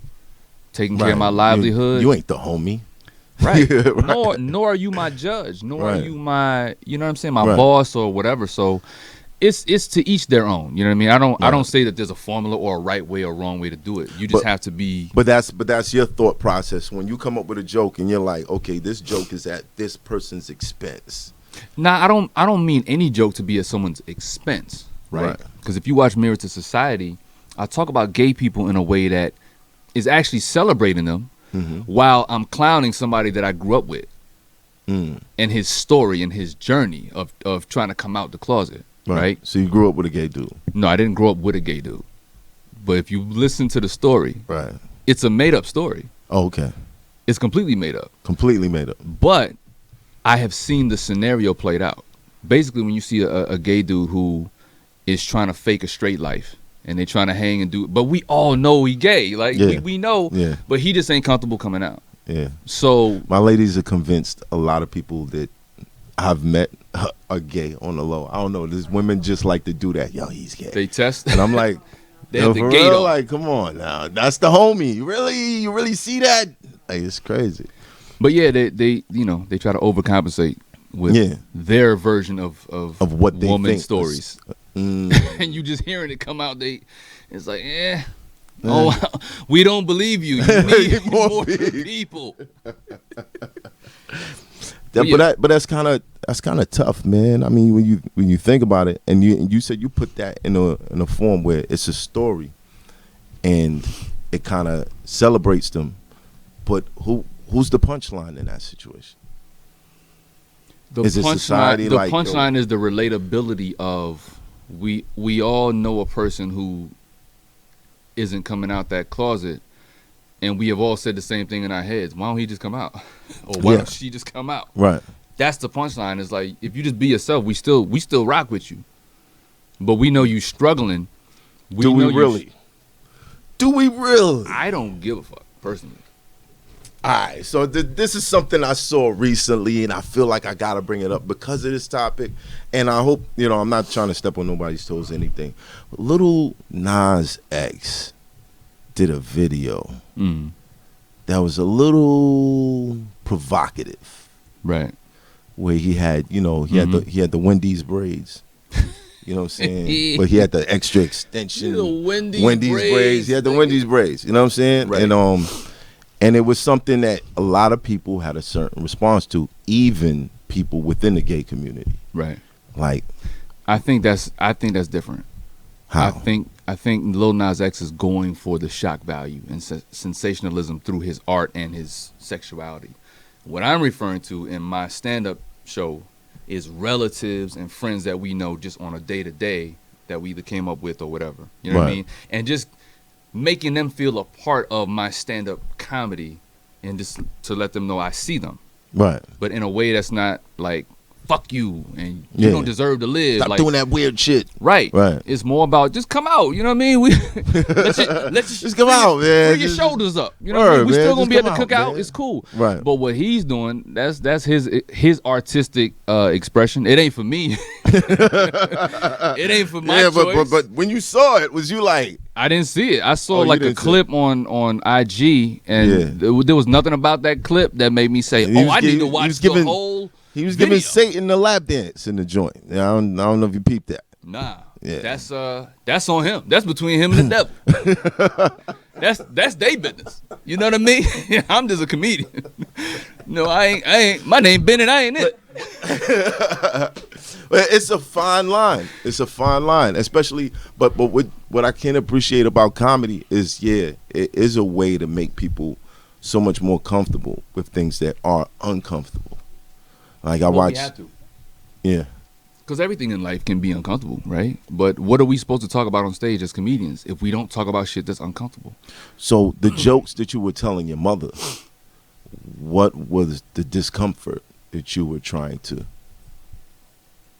taking care of my livelihood? You ain't the homie. Right. Yeah, right. Nor are you my judge. Nor are Right. you my, you know what I'm saying, my Right. boss or whatever. So it's to each their own. You know what I mean? I Right. don't say that there's a formula or a right way or wrong way to do it. You just have to be. But that's your thought process when you come up with a joke and you're like, okay, this joke is at this person's expense. Nah, I don't mean any joke to be at someone's expense, right? Right. Because if you watch Mirror to Society, I talk about gay people in a way that is actually celebrating them while I'm clowning somebody that I grew up with and his story and his journey of trying to come out the closet, right? So you grew up with a gay dude. No, I didn't grow up with a gay dude. But if you listen to the story, Right. it's a made-up story. Oh, okay. It's completely made up. Completely made up. But I have seen the scenario played out. Basically, when you see a gay dude who is trying to fake a straight life and they're trying to hang and do, but we all know he gay. Like, Yeah. we know, Yeah. but he just ain't comfortable coming out. Yeah. So, My ladies are convinced a lot of people that I've met are gay on the low. I don't know. There's women just like to do that. Yo, he's gay. they test. And I'm like, They yo, have the for gate real? on. Like, come on now. That's the homie. You really see that? Like, it's crazy. But yeah, they you know, they try to overcompensate with Yeah. their version of what they woman think. stories. Mm. And you just hearing it come out, it's like, oh, we don't believe you. You need More more people. people. But that's kind of tough, man. I mean, when you think about it, and you said you put that in a form where it's a story, and it kind of celebrates them. But who's the punchline in that situation? Is it society? The like, punchline is the relatability of we all know a person who isn't coming out that closet, and we have all said the same thing in our heads. Why don't he just come out? Or why don't she just come out? Right. That's the punchline. Is like, if you just be yourself, we still rock with you. But we know you struggling. Do we really? I don't give a fuck, personally. All right, so this is something I saw recently, and I feel like I gotta bring it up because of this topic. And I hope, I'm not trying to step on nobody's toes or anything. But Little Nas X did a video that was a little provocative, Right. where he had, he had the Wendy's braids. You know what I'm saying? But he had the extra extension. The Wendy's braids. He had the Wendy's braids. You know what I'm saying? Right. And it was something that a lot of people had a certain response to, even people within the gay community. Right. Like, I think that's different. how? I think Lil Nas X is going for the shock value and sensationalism through his art and his sexuality. What I'm referring to in my stand-up show is relatives and friends that we know just on a day-to-day that we either came up with or whatever. You know what I Right. mean? And just making them feel a part of my stand-up comedy and just to let them know I see them. Right. But in a way that's not like, fuck you and you Yeah. don't deserve to live. Stop like, doing that weird shit. Right. Right. It's more about just come out. You know what I mean? Let's Just come out, man. Bring your Just- shoulders up. You know what I mean? Word, We man. still gonna Just be at the come out, cookout. man. It's cool. Right. But what he's doing, that's his artistic expression. It ain't for me. It ain't for my choice. but when you saw it, was you like, I didn't see it. I saw Oh, you like a didn't see clip on IG, and Yeah. there was nothing about that clip that made me say, He "Oh, was I need to giving- watch he was the giving- whole." he was video. giving Satan the lap dance in the joint? I don't know if you peeped that. Nah, Yeah. that's on him. That's between him and the devil. That's their business. You know what I mean? I'm just a comedian. No, I ain't. My name Bennett. I ain't it. But it's a fine line. It's a fine line, especially. But what I can appreciate about comedy is, it is a way to make people so much more comfortable with things that are uncomfortable. Like I Well, watch, we have to. yeah, Because everything in life can be uncomfortable, right? But what are we supposed to talk about on stage as comedians if we don't talk about shit that's uncomfortable? So the jokes that you were telling your mother, what was the discomfort that you were trying to?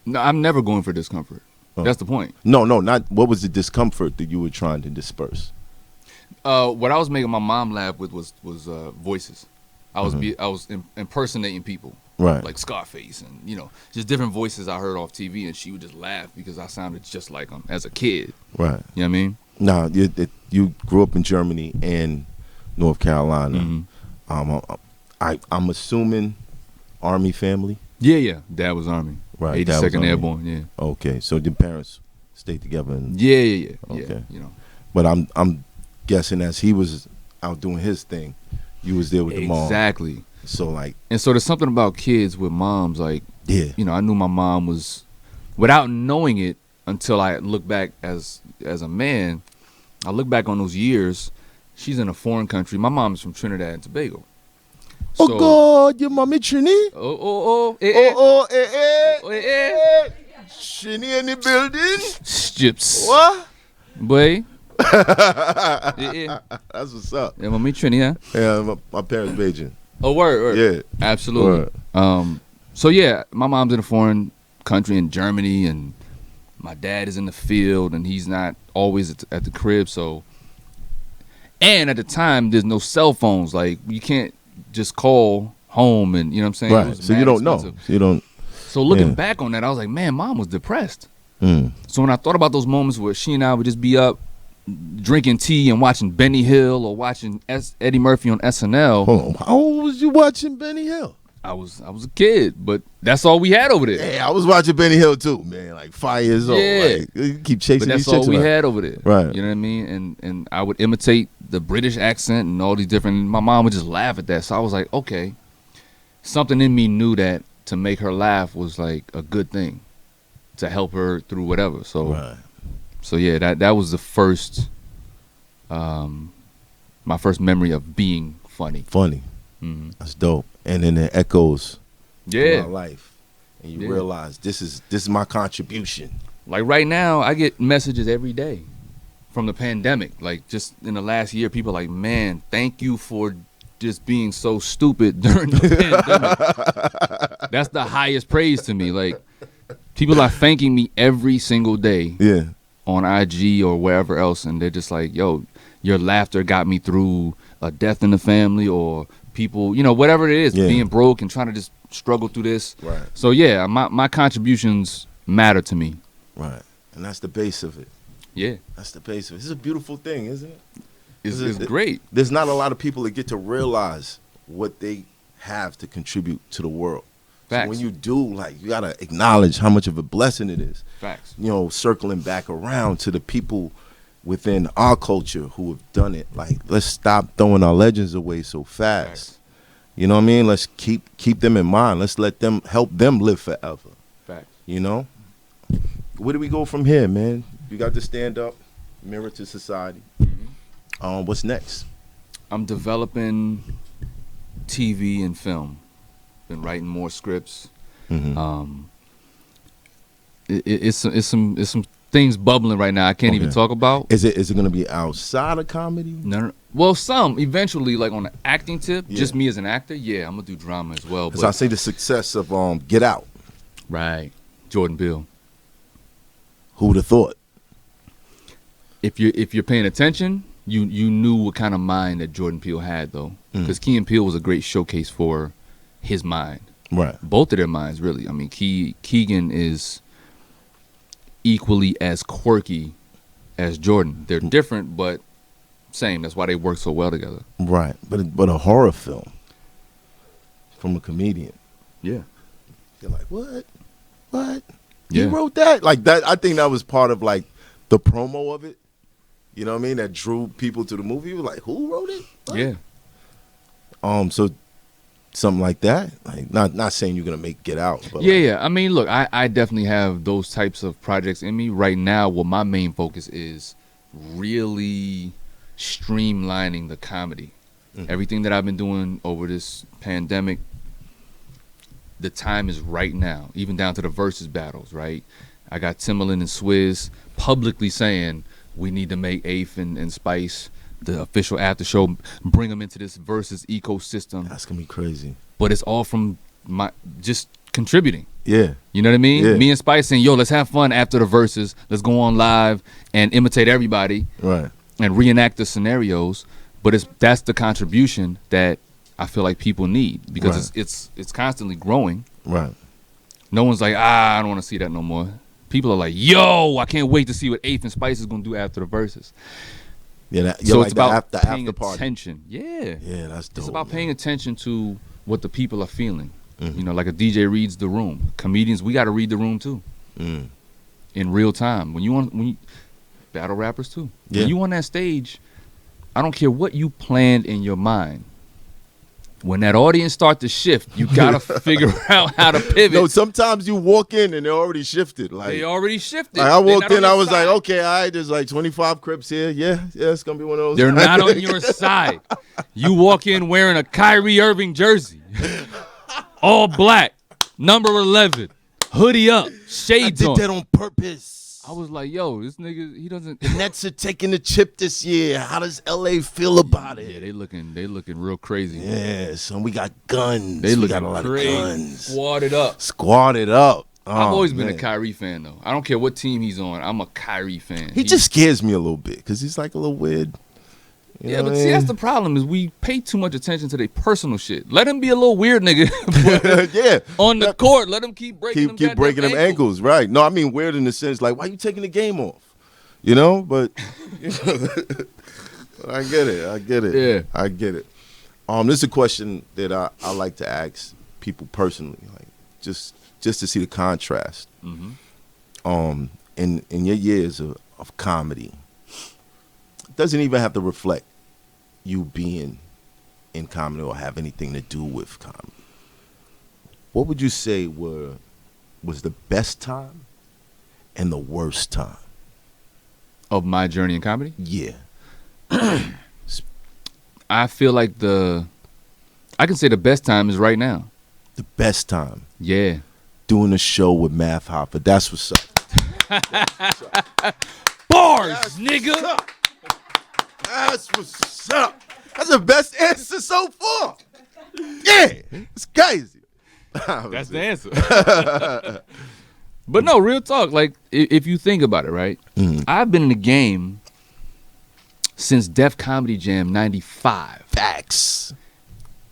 No, I'm never going for discomfort. Oh. That's the point. No, not what was the discomfort that you were trying to disperse? What I was making my mom laugh with was voices. I was impersonating people, Right. like Scarface, and just different voices I heard off TV, and she would just laugh because I sounded just like them as a kid. Right. You know what I mean? Now you grew up in Germany and North Carolina. Mhm. I'm assuming Army family. Yeah. Dad was Army. Right. Dad was 82nd Army. Airborne. Yeah. Okay, so the parents stayed together. And, Yeah. Okay. You know. but I'm guessing as he was out doing his thing, you was there with the mom. Exactly. So like, And so there's something about kids with moms, like, yeah, you know, I knew my mom was, without knowing it until I look back as a man, I look back on those years. She's in a foreign country. My mom is from Trinidad and Tobago. oh So- God, your mommy Trini. Oh, Trini in the building. Strips. What? Boy. That's what's up. Yeah, mommy Trini, huh? Yeah, my parents Beijing. Oh, word. Yeah, Absolutely. So yeah, my mom's in a foreign country in Germany, and my dad is in the field, and he's not always at the crib. So, and at the time, there's no cell phones. Like, you can't just call home, and you know what I'm saying. It right. was So mad you don't expensive. know. You don't. So looking Yeah. back on that, I was like, man, mom was depressed. Mm. So when I thought about those moments where she and I would just be up drinking tea and watching Benny Hill or watching Eddie Murphy on SNL, Hold on. How old was you watching Benny Hill? I was a kid, but that's all we had over there. Yeah, I was watching Benny Hill too, man. Like 5 years old. Yeah. Like, you keep chasing But these that's all chicks we around. had over there. Right. You know what I mean? And I would imitate the British accent and all these different. My mom would just laugh at that. So I was like, okay. Something in me knew that to make her laugh was like a good thing, to help her through whatever. So Right. so yeah, that was the first, my first memory of being funny. Funny. hmm That's dope. And then it echoes Yeah. my life, and you Yeah. realize this is my contribution. Like right now, I get messages every day from the pandemic. Like just in the last year, people are like, man, thank you for just being so stupid during the pandemic. That's the highest praise to me. Like people are thanking me every single day Yeah. on IG or wherever else, and they're just like, yo, your laughter got me through a death in the family, or people, you know, whatever it is, Yeah. being broke and trying to just struggle through this. Right. So yeah, my contributions matter to me. Right. And that's the base of it. Yeah, That's the base of it. It's a beautiful thing, isn't it? it's great. There's not a lot of people that get to realize what they have to contribute to the world. So Facts. when you do, like, you gotta acknowledge how much of a blessing it is. Facts. You know, circling back around to the people within our culture who have done it. Like, let's stop throwing our legends away so fast. Facts. You know what I mean? Let's keep them in mind. Let's let them help them live forever. Facts. You know? Where do we go from here, man? You got to stand up, mirror to society. What's next? I'm developing TV and film. Been writing more scripts. Mhm. It's some things bubbling right now I can't even Okay. talk about. Is it going to be outside of comedy? No. Well, some eventually, like on the acting tip, Yeah. just me as an actor. Yeah, I'm gonna do drama as well. Because I see the success of Get Out. Right, Jordan Peele. Who would have thought? If you're paying attention, you knew what kind of mind that Jordan Peele had, though, because Key and Peele was a great showcase for his mind. Right. Both of their minds, really. I mean, Keegan is equally as quirky as Jordan. They're different, but same. That's why they work so well together. Right. But a horror film from a comedian. Yeah. You're like, what? What? Yeah. He wrote that? Like that. I think that was part of like the promo of it. You know what I mean? That drew people to the movie. You were like, who wrote it? What? Yeah. So something like that. Like not saying you're gonna make Get Out. But Yeah, like, yeah. I mean, look, I definitely have those types of projects in me right now. What my main focus is really streamlining the comedy. Everything that I've been doing over this pandemic, the time is right now, even down to the versus battles, right? I got Timbaland and Swizz publicly saying we need to make Afe and Spice the official after show, bring them into this versus ecosystem. That's gonna be crazy. But it's all from my just contributing. Yeah. You know what I mean? Yeah. Me and Spice saying, yo, let's have fun after the verses. Let's go on live and imitate everybody Right. and reenact the scenarios. But that's the contribution that I feel like people need, because Right. it's constantly growing. Right. No one's like, I don't want to see that no more. People are like, yo, I can't wait to see what Eighth and Spice is gonna do after the verses. Yeah. So like it's about the paying after party. attention. Yeah. Yeah, that's dope. It's about man. paying attention to what the people are feeling. You know, like a DJ reads the room. Comedians, we got to read the room too, in real time. Battle rappers too. Yeah. When you on that stage, I don't care what you planned in your mind. When that audience start to shift, you gotta figure out how to pivot. No, sometimes you walk in and they're already shifted. Like they already shifted. I walked in, I was side. like, okay, all right, there's like 25 Crips here. Yeah, it's gonna be one of those. They're not on your side. You walk in wearing a Kyrie Irving jersey, all black, number 11, hoodie up, shades I on. did that on purpose. I was like, yo, this nigga, he doesn't. The Nets are taking the chip this year. How does LA feel about it? Yeah, they looking real crazy. Yeah, son, we got guns. They we got looking a lot crazy. of guns. Squatted up. Oh, I've always been a man. Kyrie fan though. I don't care what team he's on. I'm a Kyrie fan. He just scares me a little bit because he's like a little weird. You Yeah, know but what I see, mean? that's the problem is we pay too much attention to their personal shit. Let him be a little weird nigga. But yeah. on the court, let him keep breaking them Keep goddamn breaking them ankles, right? No, I mean weird in the sense like, why you taking the game off? You know, but I get it. Yeah. I get it. This is a question that I like to ask people personally, like just to see the contrast. In your years of comedy, it doesn't even have to reflect you being in comedy or have anything to do with comedy. What would you say was the best time and the worst time? Of my journey in comedy? Yeah. I feel like I can say the best time is right now. The best time. Yeah. Doing a show with Math Hoffa. That's what's up. Bars, nigga. That's what's up. That's the best answer so far. Yeah. It's crazy. That's the answer. But no, real talk. Like, if you think about it, right? I've been in the game since Def Comedy Jam '95. Facts.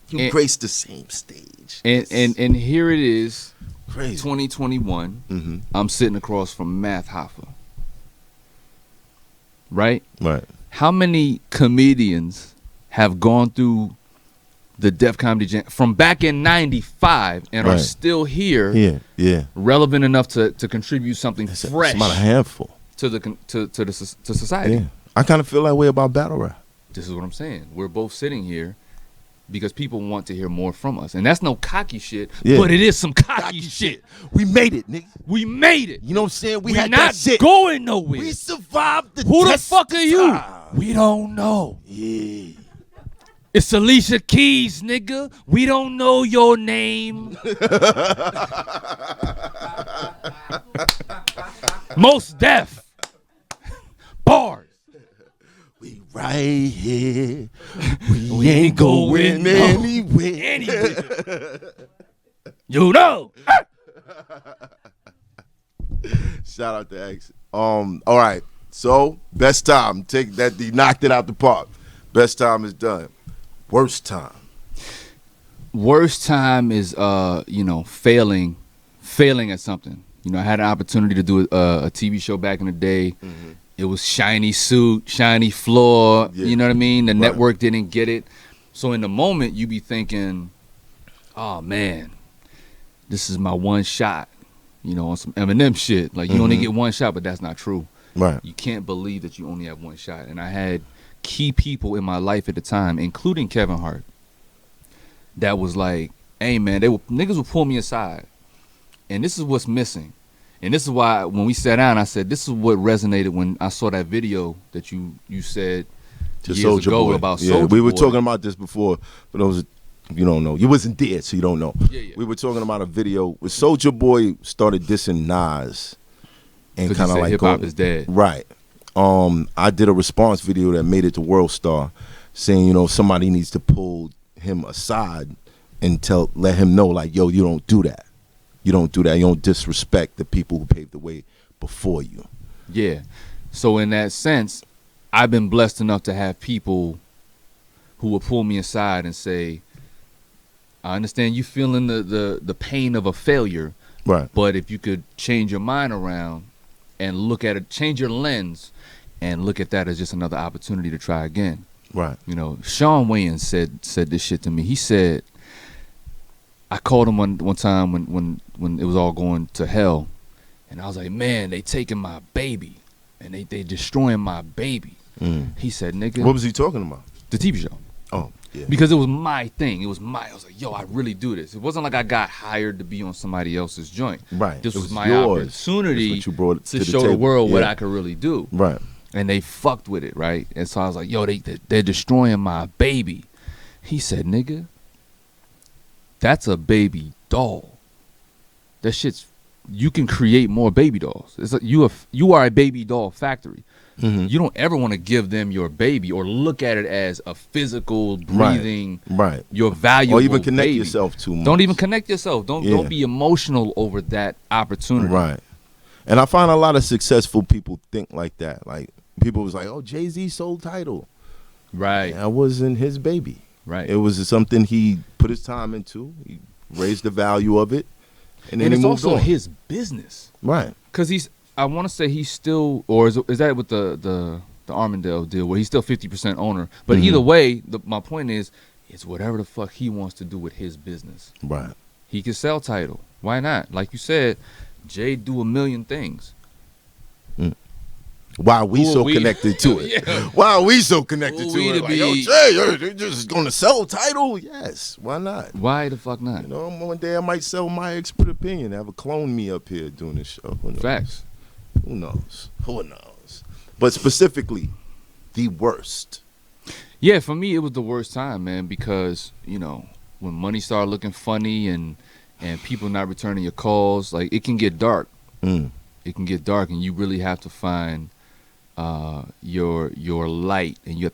You And- graced the same stage. And here it is, Crazy. 2021. I'm sitting across from Math Hoffa. Right? Right. How many comedians have gone through the Def Comedy Jam from back in '95 and are Right. still here, Yeah. relevant enough to contribute something It's fresh about a handful. to society? Yeah. I kind of feel that way about battle rap. This is what I'm saying. We're both sitting here because people want to hear more from us, and that's no cocky shit. Yeah. But it is some cocky shit. We made it, nigga. We made it. You know what I'm saying? We We're had not that shit. going nowhere. We survived the Who the test fuck are of you? time. We don't know. Yeah. It's Alicia Keys, nigga. We don't know your name. Most Def. Bars. We right here. We ain't going anywhere. Anyway. You know. Shout out to X. All right. So, best time. Take that. You knocked it out the park. Best time is done. Worst time. Worst time is failing at something. You know, I had an opportunity to do a TV show back in the day. It was shiny suit, shiny floor. Yeah. You know what I mean? The Right. network didn't get it. So in the moment, you be thinking, oh man, this is my one shot. You know, on some Eminem shit. Like, you only get one shot, but that's not true. Right. You can't believe that you only have one shot. And I had key people in my life at the time, including Kevin Hart, that was like, hey man, niggas would pull me aside. And this is what's missing. And this is why when we sat down, I said, this is what resonated when I saw that video that you said To years Soulja ago Boy. about Yeah, Soulja we were Boy. talking about this before, but you don't know. You wasn't there, so you don't know. Yeah. We were talking about a video where Soulja Boy started dissing Nas and 'Cause he kind of said like hip-hop is dead. Right. I did a response video that made it to World Star saying, you know, somebody needs to pull him aside and let him know, like, yo, you don't do that. You don't do that. You don't disrespect the people who paved the way before you. Yeah. So in that sense, I've been blessed enough to have people who will pull me aside and say, I understand you feeling the pain of a failure, Right. but if you could change your mind around and look at it, change your lens and look at that as just another opportunity to try again. Right. You know, Sean Wayans said this shit to me. He said, I called him one time when it was all going to hell, and I was like, man, they taking my baby, and they destroying my baby. He said, nigga. What was he talking about? The TV show. Oh, yeah. Because it was my thing. I was like, yo, I really do this. It wasn't like I got hired to be on somebody else's joint. Right. This It was my yours. opportunity That's what you brought to to the show the table. world what Yeah. I could really do. Right. And they fucked with it, right? And so I was like, yo, they're destroying my baby. He said, nigga, that's a baby doll. That shit's, you can create more baby dolls. It's like you are a baby doll factory. You don't ever want to give them your baby or look at it as a physical, breathing, Right. your valuable Or even connect baby. yourself too much. Don't even connect yourself. Don't Yeah. be emotional over that opportunity. Right. And I find a lot of successful people think like that. Like people was like, "Oh, Jay-Z sold Tidal." Right. That wasn't his baby. Right. It was something he put his time into. He raised the value of it, and then And he it's moved also on. his business. Right. Because I want to say he's still, or is that with the Armandale deal where he's still 50% owner? But either way, my point is, it's whatever the fuck he wants to do with his business. Right. He can sell Tidal. Why not? Like you said, Jay do a million things. Why are we Who are so we? connected to it? Yeah. Why are we so connected Who are to we it? to Like, yo, be- Jay, you're just gonna sell Tidal? Yes. Why not? Why the fuck not? You know, one day I might sell my expert opinion. Have a clone me up here doing this show. Who knows? Facts. Who knows? Who knows? But specifically, the worst. Yeah, for me, it was the worst time, man, because, you know, when money started looking funny and people not returning your calls, like, it can get dark. It can get dark, and you really have to find your light, and you have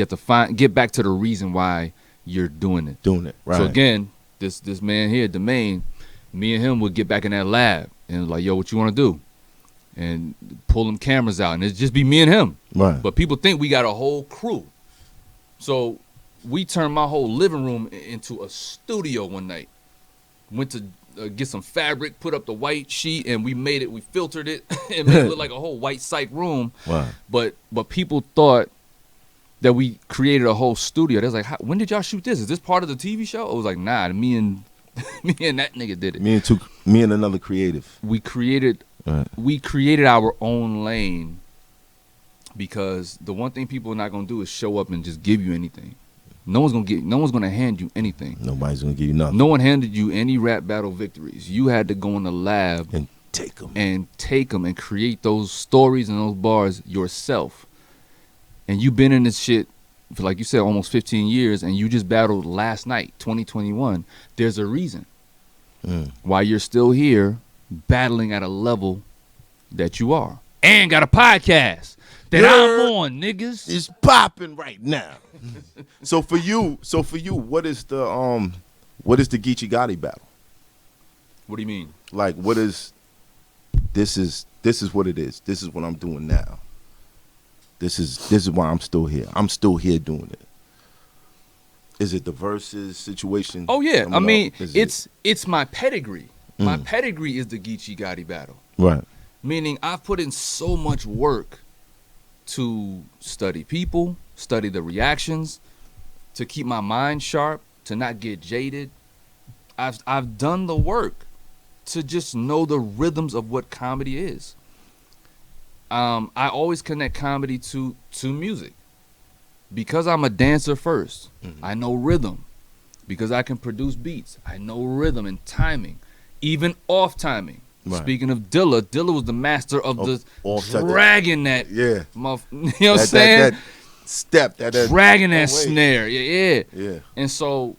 to find get back to the reason why you're doing it. Doing it, right. So again, this man here, Domain, me and him would get back in that lab and like, yo, what you want to do? And pull them cameras out, and it'd just be me and him. Right. But people think we got a whole crew. So we turned my whole living room into a studio one night. Went to get some fabric, put up the white sheet, and we filtered it and made it look like a whole white psych room. Wow. But people thought that we created a whole studio. They was like, when did y'all shoot this? Is this part of the TV show? I was like, nah, me and that nigga did it. Me and another creative. We created our own lane, because the one thing people are not gonna do is show up and just give you anything. No one's gonna hand you anything. Nobody's gonna give you nothing. No one handed you any rap battle victories. You had to go in the lab And take them. and create those stories and those bars yourself. And you've been in this shit for, like you said, almost 15 years, and you just battled last night, 2021. There's a reason why you're still here battling at a level that you are. And got a podcast that I'm on, niggas. It's popping right now. So for you, what is the Geechee Gotti battle? What do you mean? Like, what is this is what it is. This is what I'm doing now. This is why I'm still here. I'm still here doing it. Is it the Verzuz situation? Oh yeah, I mean, Is it's my pedigree. My pedigree is the Geechee Gotti battle. right. Meaning I've put in so much work to study people, study the reactions, to keep my mind sharp, to not get jaded. I've done the work to just know the rhythms of what comedy is. I always connect comedy to music. Because I'm a dancer first, I know rhythm. Because I can produce beats, I know rhythm and timing, even off timing. Right. Speaking of Dilla was the master of the off time. dragging that, Yeah. you know what I'm saying? That step, that Dragging that wait. snare, yeah. Yeah. And so,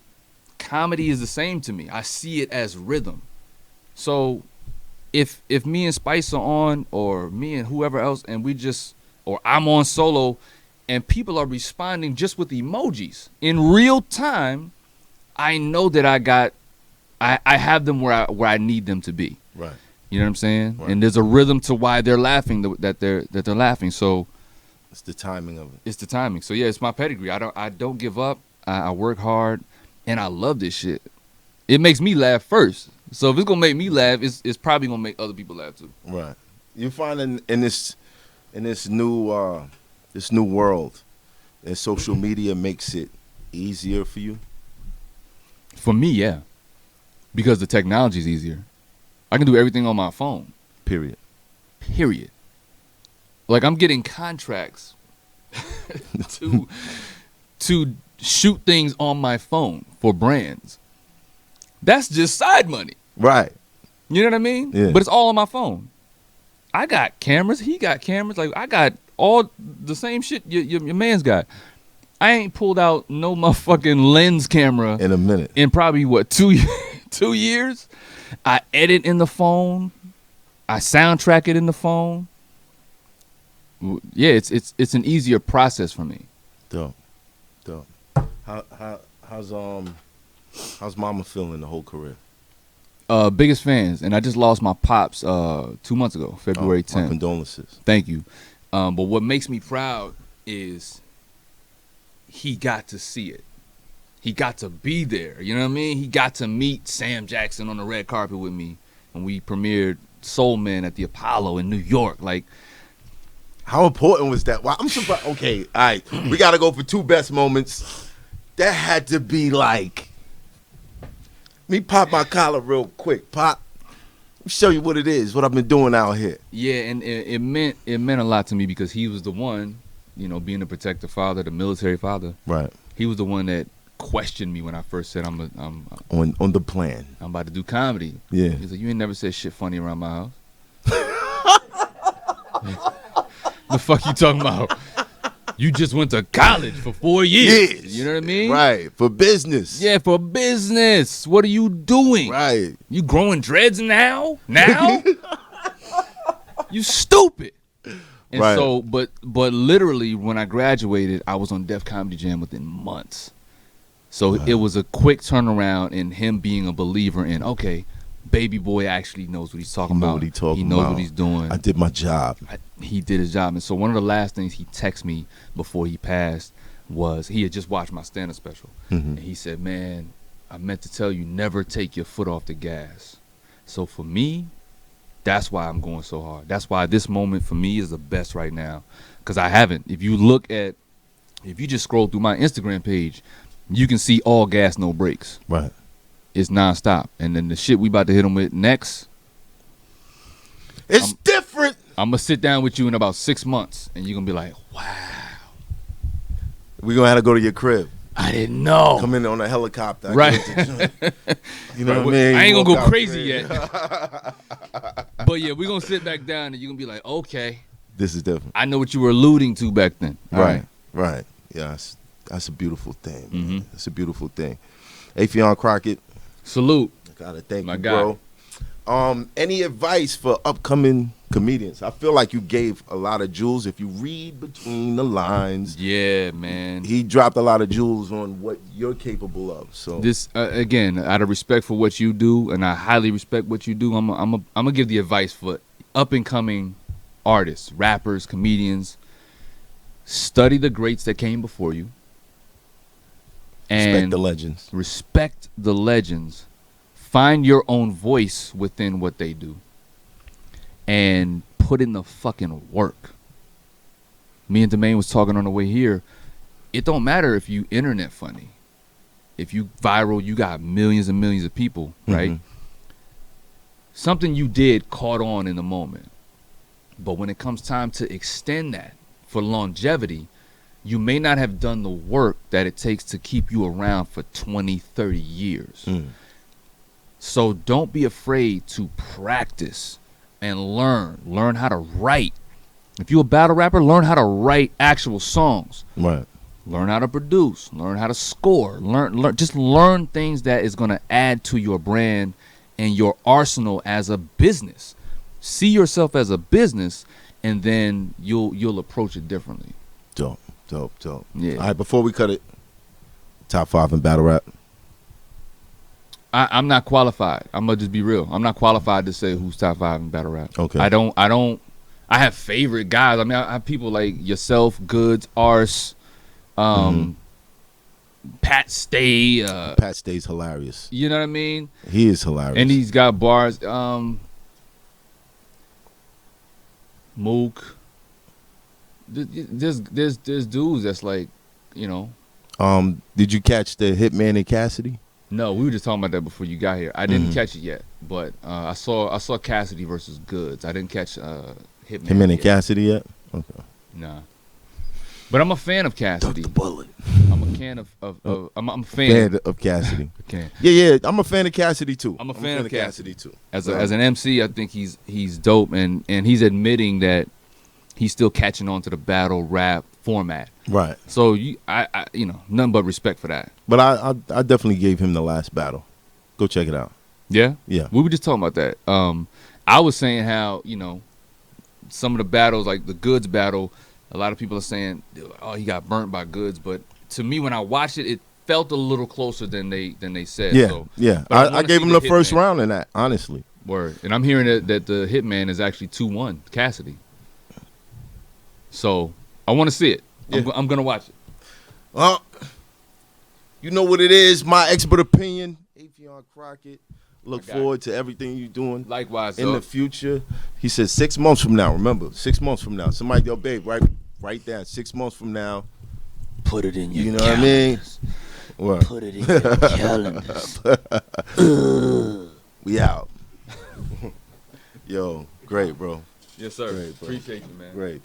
comedy is the same to me. I see it as rhythm. So, if me and Spice are on, or me and whoever else, and or I'm on solo, and people are responding just with emojis in real time, I know that I have them where I need them to be. Right. You know what I'm saying? Right. And there's a rhythm to why they're laughing, that they're laughing. So It's the timing of it. it's the timing. So yeah, it's my pedigree. I don't give up. I work hard, and I love this shit. It makes me laugh first. So if it's gonna make me laugh, it's probably gonna make other people laugh too. Right. You find in this new world, that social media makes it easier for you. For me, yeah. Because the technology is easier. I can do everything on my phone. Period. Like I'm getting contracts to shoot things on my phone for brands. That's just side money. Right. You know what I mean? Yeah. But it's all on my phone. I got cameras. He got cameras. Like I got all the same shit your man's got. I ain't pulled out no motherfucking lens camera In a minute. in probably what 2 years. I edit in the phone. I soundtrack it in the phone. Yeah, it's an easier process for me. Dope. How's mama feeling the whole career? Biggest fans, and I just lost my pops 2 months ago, February My 10th. condolences. Thank you. But what makes me proud is he got to see it. He got to be there. You know what I mean? He got to meet Sam Jackson on the red carpet with me when we premiered Soul Man at the Apollo in New York. Like, How important was that? Well, I'm surprised. Okay, all right. We got to go for two best moments. That had to be like, me pop my collar real quick. Pop. Let me show you what it is, what I've been doing out here. yeah, and it meant a lot to me because he was the one, you know, being the protective father, the military father. Right. He was the one that questioned me when I first said I'm On the plan. about to do comedy. Yeah. He's like, you ain't never said shit funny around my house. The fuck you talking about? You just went to college for 4 years. Yes. You know what I mean? Right. For business. Yeah, for business. What are you doing? Right. You growing dreads now? Now? You stupid. And Right. so, but literally when I graduated, I was on Def Comedy Jam within months. So it was a quick turnaround in him being a believer in, okay, baby boy actually knows what he's talking about. He knows what he's doing. I did my job. He did his job. And so one of the last things he texted me before he passed was he had just watched my stand-up special. And he said, man, I meant to tell you, never take your foot off the gas. So for me, that's why I'm going so hard. That's why this moment for me is the best right now. Because I haven't. If you just scroll through my Instagram page, you can see all gas, no brakes. Right. It's nonstop. And then the shit we about to hit him with next, It's different. I'm going to sit down with you in about 6 months. And you're going to be like, wow. We're going to have to go to your crib. I didn't know. Come in on a helicopter. Right. You know what I mean? I ain't Walk gonna go out crazy there. yet. But yeah, we're gonna sit back down and you're gonna be like, okay, This is different. I know what you were alluding to back then. All Right. Right. Yeah, that's a beautiful thing. Man. Mhm. That's a beautiful thing. Affion Crockett, Salute. I gotta thank My you, guy. bro. Any advice for upcoming comedians? I feel like you gave a lot of jewels. If you read between the lines, Yeah, man. he dropped a lot of jewels on what you're capable of. So This again, out of respect for what you do, and I highly respect what you do. I'm gonna give the advice for up and coming artists, rappers, comedians. Study the greats that came before you, respect and the legends. respect the legends. Find your own voice within what they do, and put in the fucking work. Me and Dmx was talking on the way here. It don't matter if you internet funny. If you viral, you got millions and millions of people, right? Mhm. Something you did caught on in the moment. But when it comes time to extend that for longevity, you may not have done the work that it takes to keep you around for 20, 30 years. Mm. So don't be afraid to practice and learn how to write. If you're a battle rapper, learn how to write actual songs. Right. Learn how to produce, learn how to score, learn things that is going to add to your brand and your arsenal as a business. See yourself as a business, and then you'll approach it differently. Dope. Yeah. All right, before we cut it, top 5 in battle rap. I'm not qualified. I'm gonna just be real. I'm not qualified to say who's top 5 in battle rap. Okay. I don't. I have favorite guys. I mean, I have people like yourself, Goods, Ars, Pat Stay. Pat Stay's hilarious. You know what I mean? He is hilarious. And he's got bars. Mook. There's dudes that's like, you know. Did you catch the Hitman and Cassidy? No, we were just talking about that before you got here. I didn't catch it yet, but I saw Cassidy versus Goods. I didn't catch Hitman. Him and yet. Cassidy yet? Okay. Nah. But I'm a fan of Cassidy. Duck the bullet. I'm a fan of I'm a fan. Fan of Cassidy. Okay. Yeah. I'm a fan of Cassidy too. I'm a fan of Cassidy too. As an MC, I think he's dope, and he's admitting that he's still catching on to the battle rap format. Right. So I nothing but respect for that. But I definitely gave him the last battle. Go check it out. Yeah. Yeah. We were just talking about that. I was saying how some of the battles, like the Goods battle, a lot of people are saying, oh, he got burnt by Goods, but to me, when I watched it, it felt a little closer than they said. Yeah. So, Yeah. but I gave him the first Hitman. round in that, honestly. Word. And I'm hearing that the Hitman is actually 2-1 Cassidy. So I want to see it. Yeah. I'm gonna watch it. Well, you know what it is. My expert opinion. Affion Crockett. Look I got forward to everything you're doing Likewise. in the future. He said 6 months from now. Remember, 6 months from now. Somebody, yo, babe, write down 6 months from now. Put it in your You know what I mean? What? Put it in your calendars. We out. Yo, great, bro. Yes, sir. Great, bro. Appreciate you, man. Great.